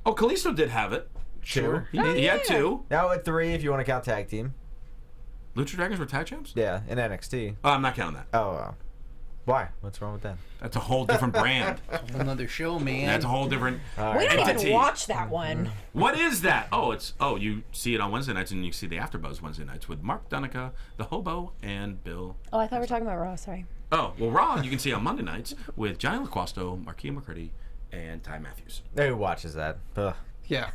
Oh, Kalisto did have it. Two. He had 2. Now at 3 if you want to count tag team. Lucha Dragons were tag champs? Yeah, in NXT. Oh, I'm not counting that. Oh, why? What's wrong with that? That's a whole different brand. Another show, man. That's a whole different We didn't entity. even watch that one. What is that? Oh, you see it on Wednesday nights, and you see the AfterBuzz Wednesday nights with Mark Donica, the Hobo, and Bill. Oh, I thought we were talking about Raw. Sorry. Oh, well, Raw you can see on Monday nights with Johnny LaQuasto, Marquis McCurdy, and Ty Matthews. Who watches that? Ugh. Yeah,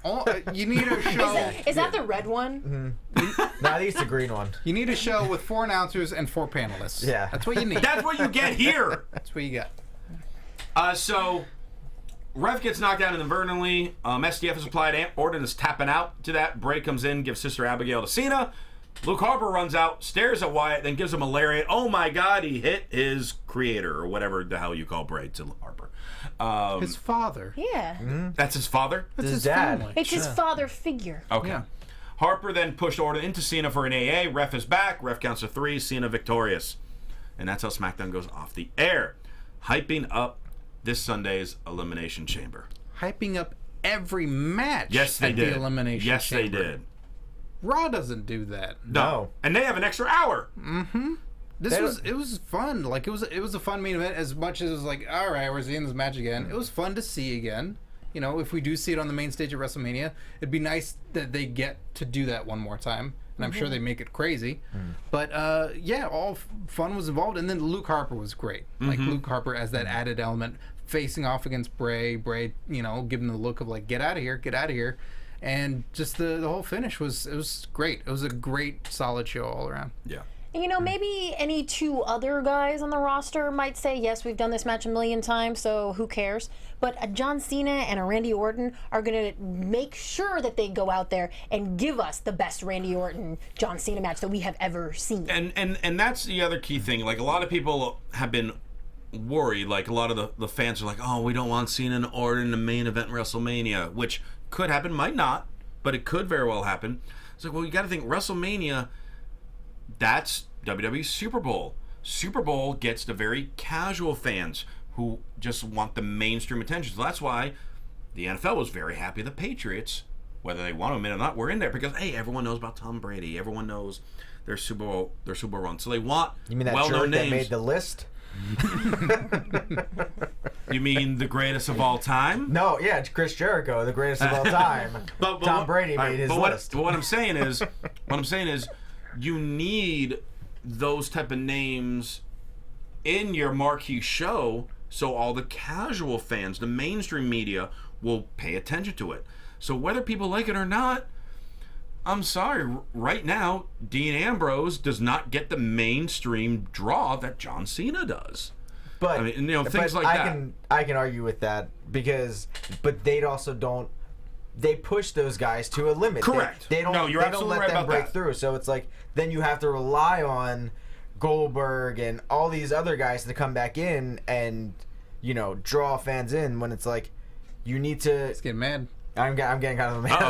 you need a show. Is that the red one? No, I think it's the green one. You need a show with 4 announcers and 4 panelists. Yeah. That's what you need. That's what you get here. That's what you got. So, Ref gets knocked out inadvertently. SDF is applied. Orton is tapping out to that. Bray comes in, gives Sister Abigail to Cena. Luke Harper runs out, stares at Wyatt, then gives him a lariat. Oh my God, he hit his creator, or whatever the hell you call Bray to Harper. His father. Yeah. That's his father? That's his dad. family. It's his father figure. Okay. Yeah. Harper then pushed Orton into Cena for an AA. Ref is back. Ref counts to 3. Cena victorious. And that's how SmackDown goes off the air. Hyping up this Sunday's Elimination Chamber. Hyping up every match. Yes, they at did. The Elimination yes, Chamber. they did. Raw doesn't do that. No. And they have an extra hour. It was fun. Like it was a fun main event as much as it was like, all right, we're seeing this match again. It was fun to see again. You know, if we do see it on the main stage of WrestleMania, it'd be nice that they get to do that one more time. And I'm sure they make it crazy. But yeah, all fun was involved. And then Luke Harper was great. Like Luke Harper as that added element, facing off against Bray. Bray, you know, giving the look of like, get out of here, get out of here. And just the whole finish was great. It was a great, solid show all around. Yeah. You know, maybe any 2 other guys on the roster might say, yes, we've done this match a million times, so who cares? But a John Cena and a Randy Orton are going to make sure that they go out there and give us the best Randy Orton John Cena match that we have ever seen. And that's the other key thing. Like, a lot of people have been worried. Like, a lot of the fans are like, oh, we don't want Cena and Orton in the main event WrestleMania, which could happen, might not, but it could very well happen. It's like, well, you got to think WrestleMania, that's WWE Super Bowl. Super Bowl gets the very casual fans who just want the mainstream attention. So that's why the NFL was very happy the Patriots, whether they want to admit it or not, were in there because, hey, everyone knows about Tom Brady. Everyone knows their Super Bowl run. So they want You mean that well-known shirt that names. made the list? You mean the greatest of all time? No, yeah, it's Chris Jericho, the greatest of all time. But Tom Brady made his list. But what I'm saying is, you need those type of names in your marquee show, so all the casual fans, the mainstream media, will pay attention to it. So whether people like it or not, I'm sorry, right now, Dean Ambrose does not get the mainstream draw that John Cena does. But I mean, you know, things like that. I can argue with that but they also don't. They push those guys to a limit. Correct. They don't. No, you're they absolutely don't let right them about break that. through. So it's like then you have to rely on Goldberg and all these other guys to come back in and draw fans in when it's like you need to. Let's get mad. I'm getting kind of mad.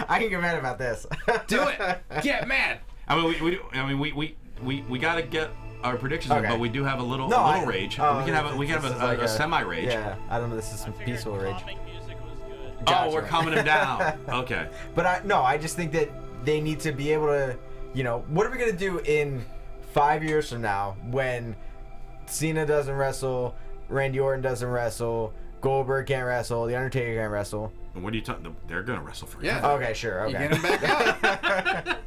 I can get mad about this. Do it. Get mad. I mean, we gotta get our predictions, Okay. but we do have a little rage. Oh, we can have a semi rage. Yeah, I don't know. This is some I figured peaceful rage. calming music was good. Gotcha. Oh, we're calming him down. Okay. But I just think that they need to be able to, what are we gonna do in 5 years from now when Cena doesn't wrestle, Randy Orton doesn't wrestle, Goldberg can't wrestle, The Undertaker can't wrestle? What are you talking? They're gonna wrestle for you. Yeah. Okay, sure. Okay. You get him back out.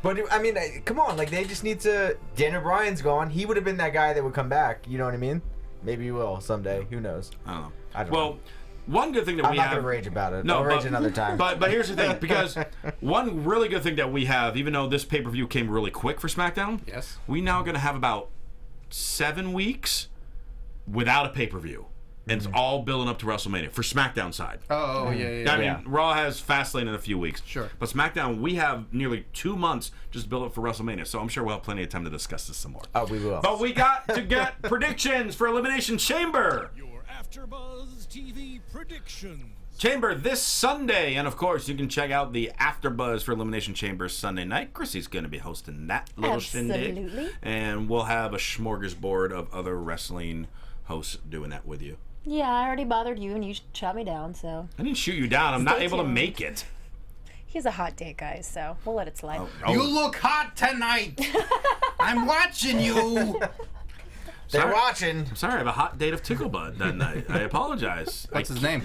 But I mean, come on, like they just need to. Daniel Bryan's gone. He would have been that guy that would come back. You know what I mean? Maybe he will someday. Who knows? I don't know. I don't well, know. one good thing that I'm we not have. gonna rage about it. No, I'll rage another time. But here's the thing, because one really good thing that we have, even though this pay-per-view came really quick for SmackDown, Yes. we now going to have about 7 weeks without a pay-per-view. And it's all building up to WrestleMania for SmackDown side. Oh, yeah. I mean, Raw has Fastlane in a few weeks. Sure. But SmackDown, we have nearly 2 months just to build up for WrestleMania. So I'm sure we'll have plenty of time to discuss this some more. Oh, we will. But we got to get predictions for Elimination Chamber. Your AfterBuzz TV predictions. Chamber this Sunday, and of course you can check out the AfterBuzz for Elimination Chamber Sunday night. Chrissy's going to be hosting that little shindig, Absolutely. and we'll have a smorgasbord of other wrestling hosts doing that with you. Yeah, I already bothered you and you shot me down, so. I didn't shoot you down. I'm not Stay able to tuned. make it. He's a hot date, guys, so we'll let it slide. You look hot tonight. I'm watching you. They're Sorry. watching. I'm sorry, I have a hot date of Tickle Bud that night. I apologize. What's his name?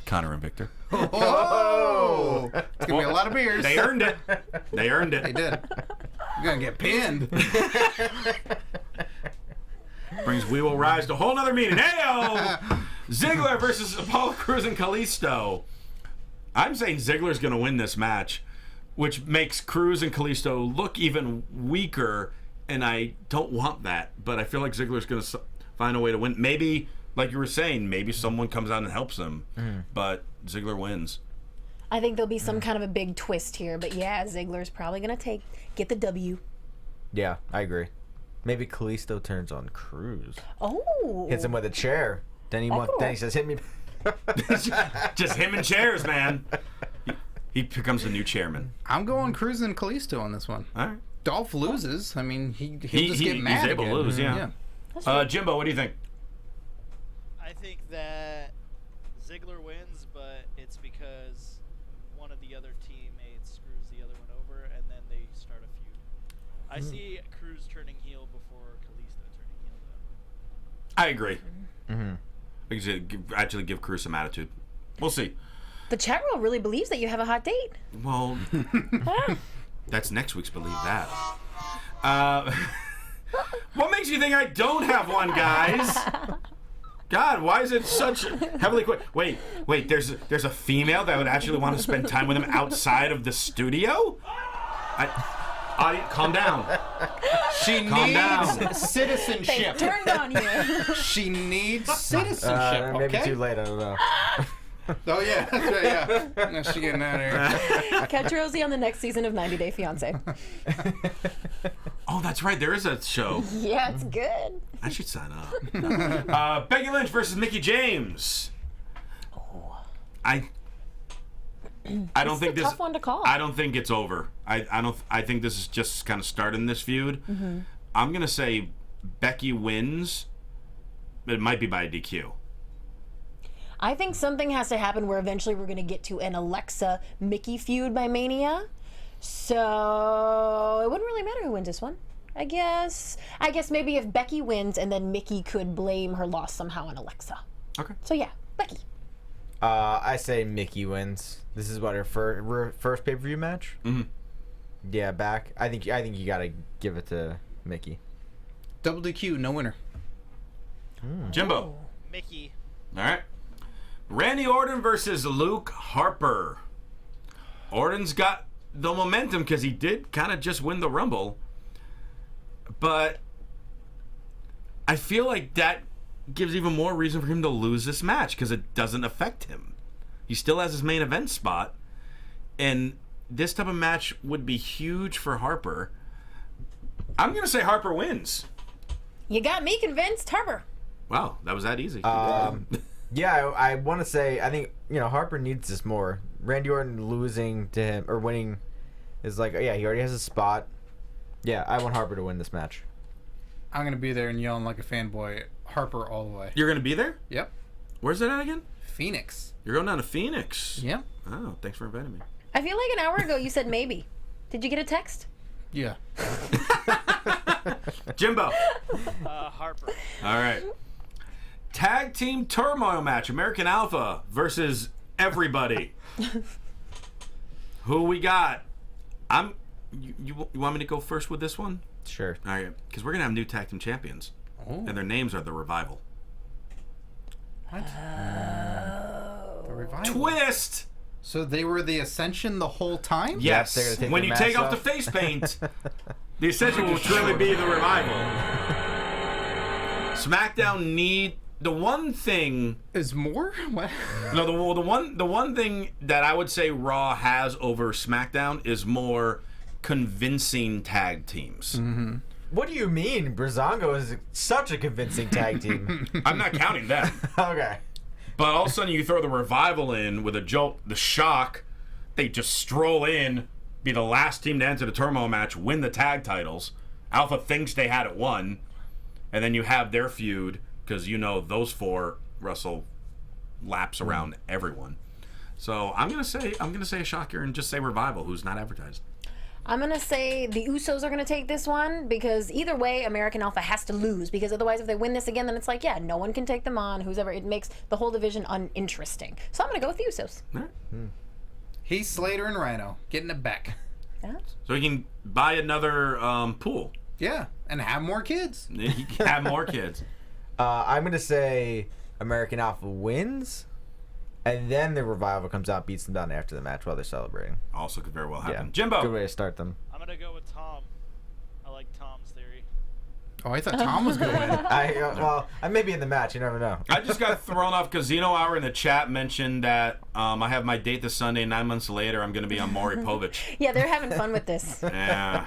Connor and Victor. Oh, it's gonna be a lot of beers. They earned it. They earned it. They did. You're gonna get pinned. Brings We Will Rise to a whole nother meeting. Heyo! Ziggler versus Apollo Crews and Kalisto. I'm saying Ziggler's going to win this match, which makes Crews and Kalisto look even weaker, and I don't want that. But I feel like Ziggler's going to find a way to win. Maybe, like you were saying, maybe someone comes out and helps him, but Ziggler wins. I think there'll be some kind of a big twist here, but yeah, Ziggler's probably going to get the W. Yeah, I agree. Maybe Kalisto turns on Cruz. Oh. Hits him with a chair. Then he says, "Hit me." Just him and chairs, man. He becomes the new chairman. I'm going Cruz and Kalisto on this one. All right. Dolph loses. I mean, he'll just get mad. He's able to again. lose, yeah. Jimbo, what do you think? I think that Ziggler wins, but it's because one of the other teammates screws the other one over, and then they start a feud. I see Cruz turning heel before Kalisto turning heel, though. I agree. I should actually give Cruz some attitude. We'll see. The chat room really believes that you have a hot date. Well, that's next week's Believe That. What makes you think I don't have one, guys? God, why is it such heavily quick? Wait, there's a female that would actually want to spend time with him outside of the studio? Calm down. She Calm needs down. citizenship. They turned on you. She needs citizenship. Maybe okay? too late. I don't know. Oh yeah, that's right. Yeah. Now she getting out of here. Catch Rosie on the next season of 90 Day Fiancé. Oh, that's right. There is a show. Yeah, it's good. I should sign up. Becky Lynch versus Mickie James. I don't think this. Tough one to call. I don't think it's over. I think this is just kind of starting this feud. I'm gonna say Becky wins. It might be by DQ. I think something has to happen where eventually we're going to get to an Alexa Mickey feud by Mania. So it wouldn't really matter who wins this one. I guess maybe if Becky wins and then Mickey could blame her loss somehow on Alexa. Okay. So yeah, Becky. I say Mickey wins. This is what her first pay-per-view match. Yeah, back. I think you gotta give it to Mickey. Double DQ, no winner. Jimbo. Mickey. All right. Randy Orton versus Luke Harper. Orton's got the momentum because he did kind of just win the Rumble. But I feel like that gives even more reason for him to lose this match because it doesn't affect him. He still has his main event spot. And this type of match would be huge for Harper. I'm going to say Harper wins. You got me convinced, Harper. Wow, that was that easy. Yeah, I want to say I think Harper needs this more. Randy Orton losing to him or winning is like, yeah, he already has a spot. Yeah, I want Harper to win this match. I'm going to be there and yelling like a fanboy, Harper all the way. You're going to be there? Yep. Where's that at again? Phoenix. You're going down to Phoenix? Yep. Oh, thanks for inviting me. I feel like an hour ago you said maybe. Did you get a text? Yeah. Jimbo. Harper. All right. Tag team turmoil match. American Alpha versus everybody. Who we got? You want me to go first with this one? Sure. All right. Because we're going to have new tag team champions. Oh. And their names are The Revival. What? The Revival. Twist! So they were the Ascension the whole time? Yes. They're gonna take When their you take masks off the off. face paint, the Ascension will truly be The Revival. SmackDown need... The one thing... Is more? What? No, the one thing that I would say Raw has over SmackDown is more convincing tag teams. Mm-hmm. What do you mean? Breezango is such a convincing tag team. I'm not counting them. Okay. But all of a sudden you throw the Revival in with a jolt, the Shock, they just stroll in, be the last team to enter the turmoil match, win the tag titles. Alpha thinks they had it won, and then you have their feud, because you know those four wrestle laps around everyone. So I'm gonna say a shocker and just say Revival, who's not advertised. I'm going to say the Usos are going to take this one because either way, American Alpha has to lose because otherwise if they win this again, then it's like, yeah, no one can take them on. It makes the whole division uninteresting. So I'm going to go with the Usos. All right. Heath Slater and Rhino getting it back. Yeah. So he can buy another pool. Yeah, and have more kids. He can have more kids. I'm going to say American Alpha wins, and then the Revival comes out, beats them down after the match while they're celebrating. Also could very well happen. Yeah. Jimbo. Good way to start them. I'm gonna go with Tom. I like Tom's theory. Oh, I thought Tom was going to win. I may be in the match. You never know. I just got thrown off because Zeno Hour in the chat mentioned that I have my date this Sunday. 9 months later, I'm going to be on Maury Povich. Yeah, they're having fun with this. Yeah.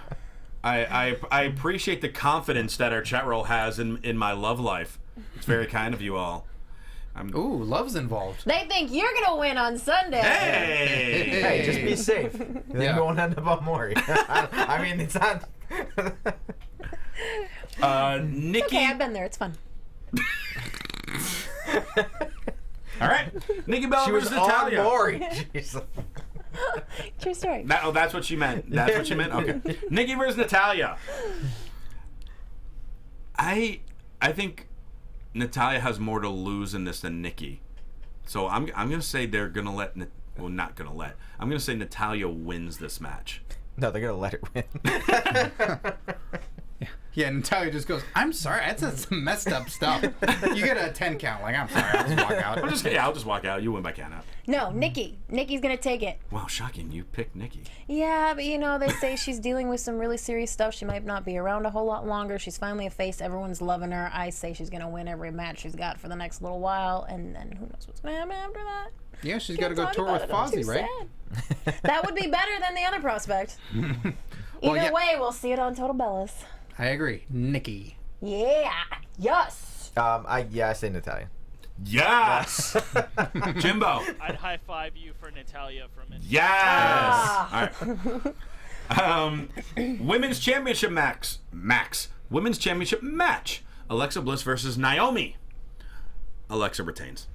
I appreciate the confidence that our chat roll has in my love life. It's very kind of you all. Ooh, love's involved. They think you're going to win on Sunday. Hey! Hey, just be safe. Then Yeah. you won't end up on Maury. I mean, it's not... Nikki. Okay, I've been there. It's fun. All right. Nikki Bella She was versus on Natalya. Maury. Jeez. True story. That's what she meant. That's what she meant? Okay. Nikki versus Natalya. I think Natalya has more to lose in this than Nikki. So I'm going to say they're going to let... Well, not going to let. I'm going to say Natalya wins this match. No, they're going to let it win. Yeah, Natalya just goes, I'm sorry, that's some messed up stuff. You get a 10 count, like, I'm sorry, I'll just walk out. I'll just walk out. You win by count out. No, Nikki. Nikki's going to take it. Wow, shocking. You picked Nikki. Yeah, but you know, they say she's dealing with some really serious stuff. She might not be around a whole lot longer. She's finally a face. Everyone's loving her. I say she's going to win every match she's got for the next little while, and then who knows what's going to happen after that. Yeah, she's got to Can't go talk tour with about it. I'm Fozzy, too right? sad. That would be better than the other prospect. Well, Either yeah. way, we'll see it on Total Bellas. I agree. Nikki. Yeah. Yes. I say Natalya. Yes! Jimbo. I'd high five you for Natalya from it. Yes! Ah. All right. Women's Championship Women's Championship match. Alexa Bliss versus Naomi. Alexa retains.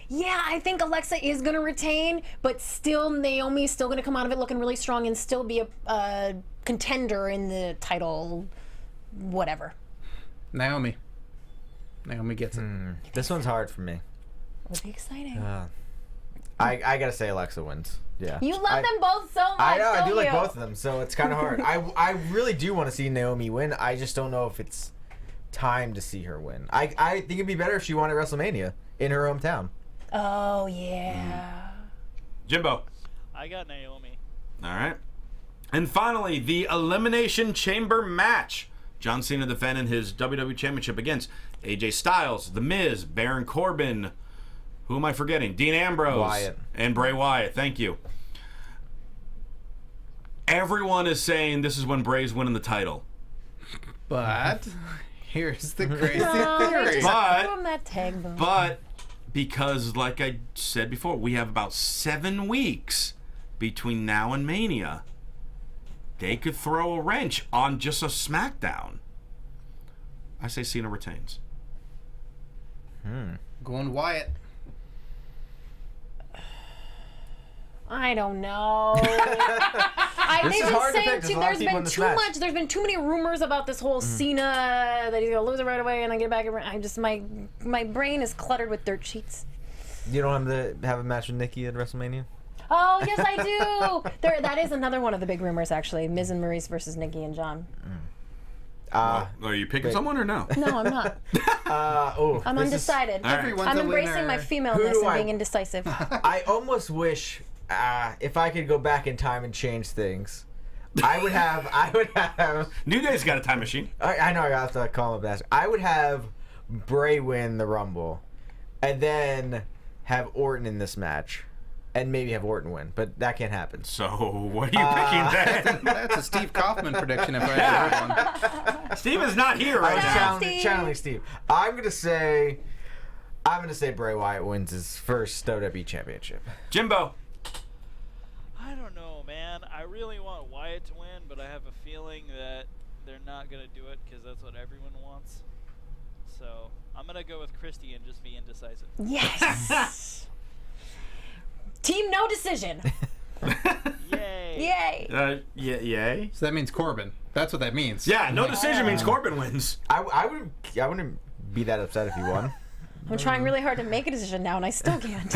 Yeah, I think Alexa is going to retain, but still Naomi's still going to come out of it looking really strong and still be a contender in the title, whatever. Naomi gets it. This one's hard for me. Would be exciting. I gotta say Alexa wins. Yeah. You love them both so much, I know, I don't do like you? both of them, so it's kind of hard. I really do want to see Naomi win. I just don't know if it's time to see her win. I think it'd be better if she won at WrestleMania in her hometown. Oh, yeah. Jimbo. I got Naomi. All right. And finally, the Elimination Chamber match. John Cena defending his WWE Championship against AJ Styles, The Miz, Baron Corbin. Who am I forgetting? Dean Ambrose. Wyatt. And Bray Wyatt. Thank you. Everyone is saying this is when Bray's winning the title. But here's the crazy No, they theory. just But- threw him that tag bone. But because, like I said before, we have about 7 weeks between now and Mania. they could throw a wrench on just a SmackDown. I say Cena retains. Going Wyatt. I don't know. There's been too many rumors about this whole Cena that he's gonna lose it right away and then get back. My brain is cluttered with dirt sheets. You don't have a match with Nikki at WrestleMania? Oh yes, I do. That is another one of the big rumors, actually. Miz and Maurice versus Nikki and John. Are you picking someone or no? No, I'm not. I'm undecided. I'm embracing my femaleness and being indecisive. I almost wish if I could go back in time and change things, I would have. New Day's got a time machine. I know I got to call him up. I would have Bray win the Rumble, and then have Orton in this match, and maybe have Orton win, but that can't happen. So what are you picking then? That's a Steve Kaufman prediction if I ever heard one. Steve is not here right now. Channeling Steve. I'm gonna say Bray Wyatt wins his first WWE Championship. Jimbo. I don't know, man. I really want Wyatt to win, but I have a feeling that they're not going to do it because that's what everyone wants. So I'm going to go with Christy and just be indecisive. Yes! Team no decision. Yay. Yay. Yay. So that means Corbin. That's what that means. Yeah, no decision means Corbin wins. I wouldn't be that upset if he won. I'm trying really hard to make a decision now, and I still can't.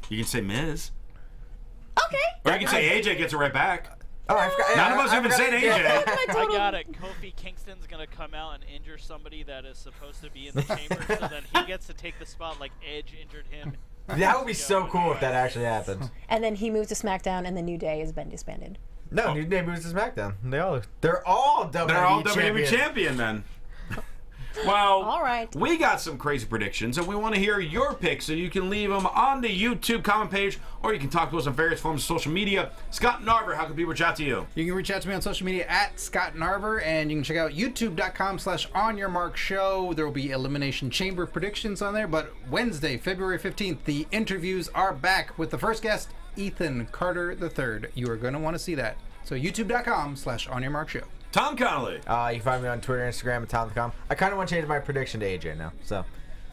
You can say Miz. Okay. Or you can say AJ gets it right back. Oh, I forgot. None of us even said AJ. I got it. Kofi Kingston's going to come out and injure somebody that is supposed to be in the chamber, so then he gets to take the spot like Edge injured him. That would be so cool if that actually happened. And then he moves to SmackDown, and the New Day has been disbanded. No, New Day moves to SmackDown. They're all WWE champion then. Well, all right. We got some crazy predictions, and we want to hear your picks, so you can leave them on the YouTube comment page, or you can talk to us on various forms of social media. Scott Narver, how can people reach out to you? You can reach out to me on social media at Scott Narver, and you can check out youtube.com/onyourmarkshow. There will be Elimination Chamber predictions on there, but Wednesday, February 15th, the interviews are back with the first guest, Ethan Carter III. You are going to want to see that. So youtube.com/onyourmarkshow. Tom Connolly. You can find me on Twitter and Instagram at Tom.com. I kind of want to change my prediction to AJ now, so.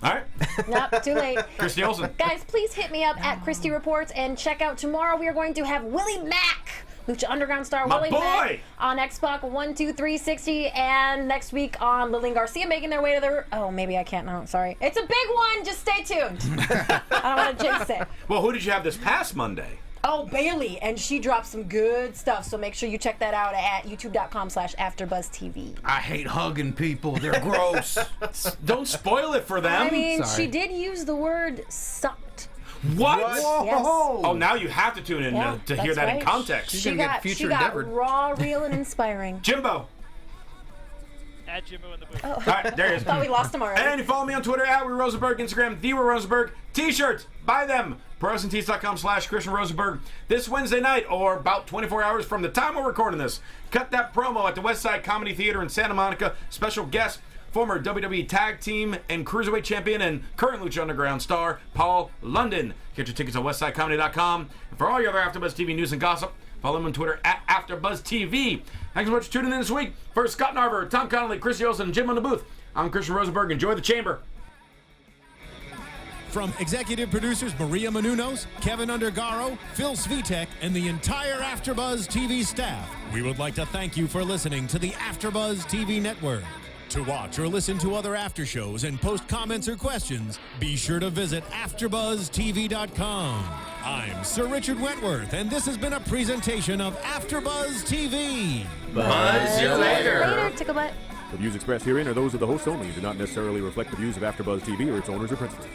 All right. Nope, too late. Christy Olson. Guys, please hit me up at Christy Reports and check out tomorrow. We are going to have Willie Mack, Lucha Underground star Willie Mack, on Xbox 12360, and next week on Lillian Garcia making their way to the. Oh, maybe I can't. No, sorry. It's a big one. Just stay tuned. I don't want to jinx it. Well, who did you have this past Monday? Oh, Bailey, and she dropped some good stuff, so make sure you check that out at youtube.com/AfterBuzzTV. I hate hugging people. They're gross. Don't spoil it for them. I mean, Sorry. she did use the word sucked. What? Yes. Oh, now you have to tune in to hear that in context. She's gonna get future she got endeavored. raw, real, and inspiring. Jimbo. At Jimbo in the booth. Oh. All right, there he is. I thought we lost him already. And you follow me on Twitter at Rosenberg, Instagram, Rosenberg. T-shirts, buy them. ProWrestlingTees.com/Christian Rosenberg. This Wednesday night, or about 24 hours from the time we're recording this, cut that promo at the Westside Comedy Theater in Santa Monica. Special guest, former WWE Tag Team and Cruiserweight Champion and current Lucha Underground star, Paul London. Get your tickets at WestsideComedy.com. And for all your other AfterBuzz TV news and gossip, follow him on Twitter at AfterBuzzTV. Thanks so much for tuning in this week. For Scott Narver, Tom Connolly, Christy Olson, and Jim on the booth, I'm Christian Rosenberg. Enjoy the chamber. From executive producers Maria Menounos, Kevin Undergaro, Phil Svitek, and the entire AfterBuzz TV staff, we would like to thank you for listening to the AfterBuzz TV network. To watch or listen to other after shows and post comments or questions, be sure to visit AfterBuzzTV.com. I'm Sir Richard Wentworth, and this has been a presentation of AfterBuzz TV. Buzz you later. Later, tickle butt. The views expressed herein are those of the hosts only and do not necessarily reflect the views of AfterBuzz TV or its owners or principals.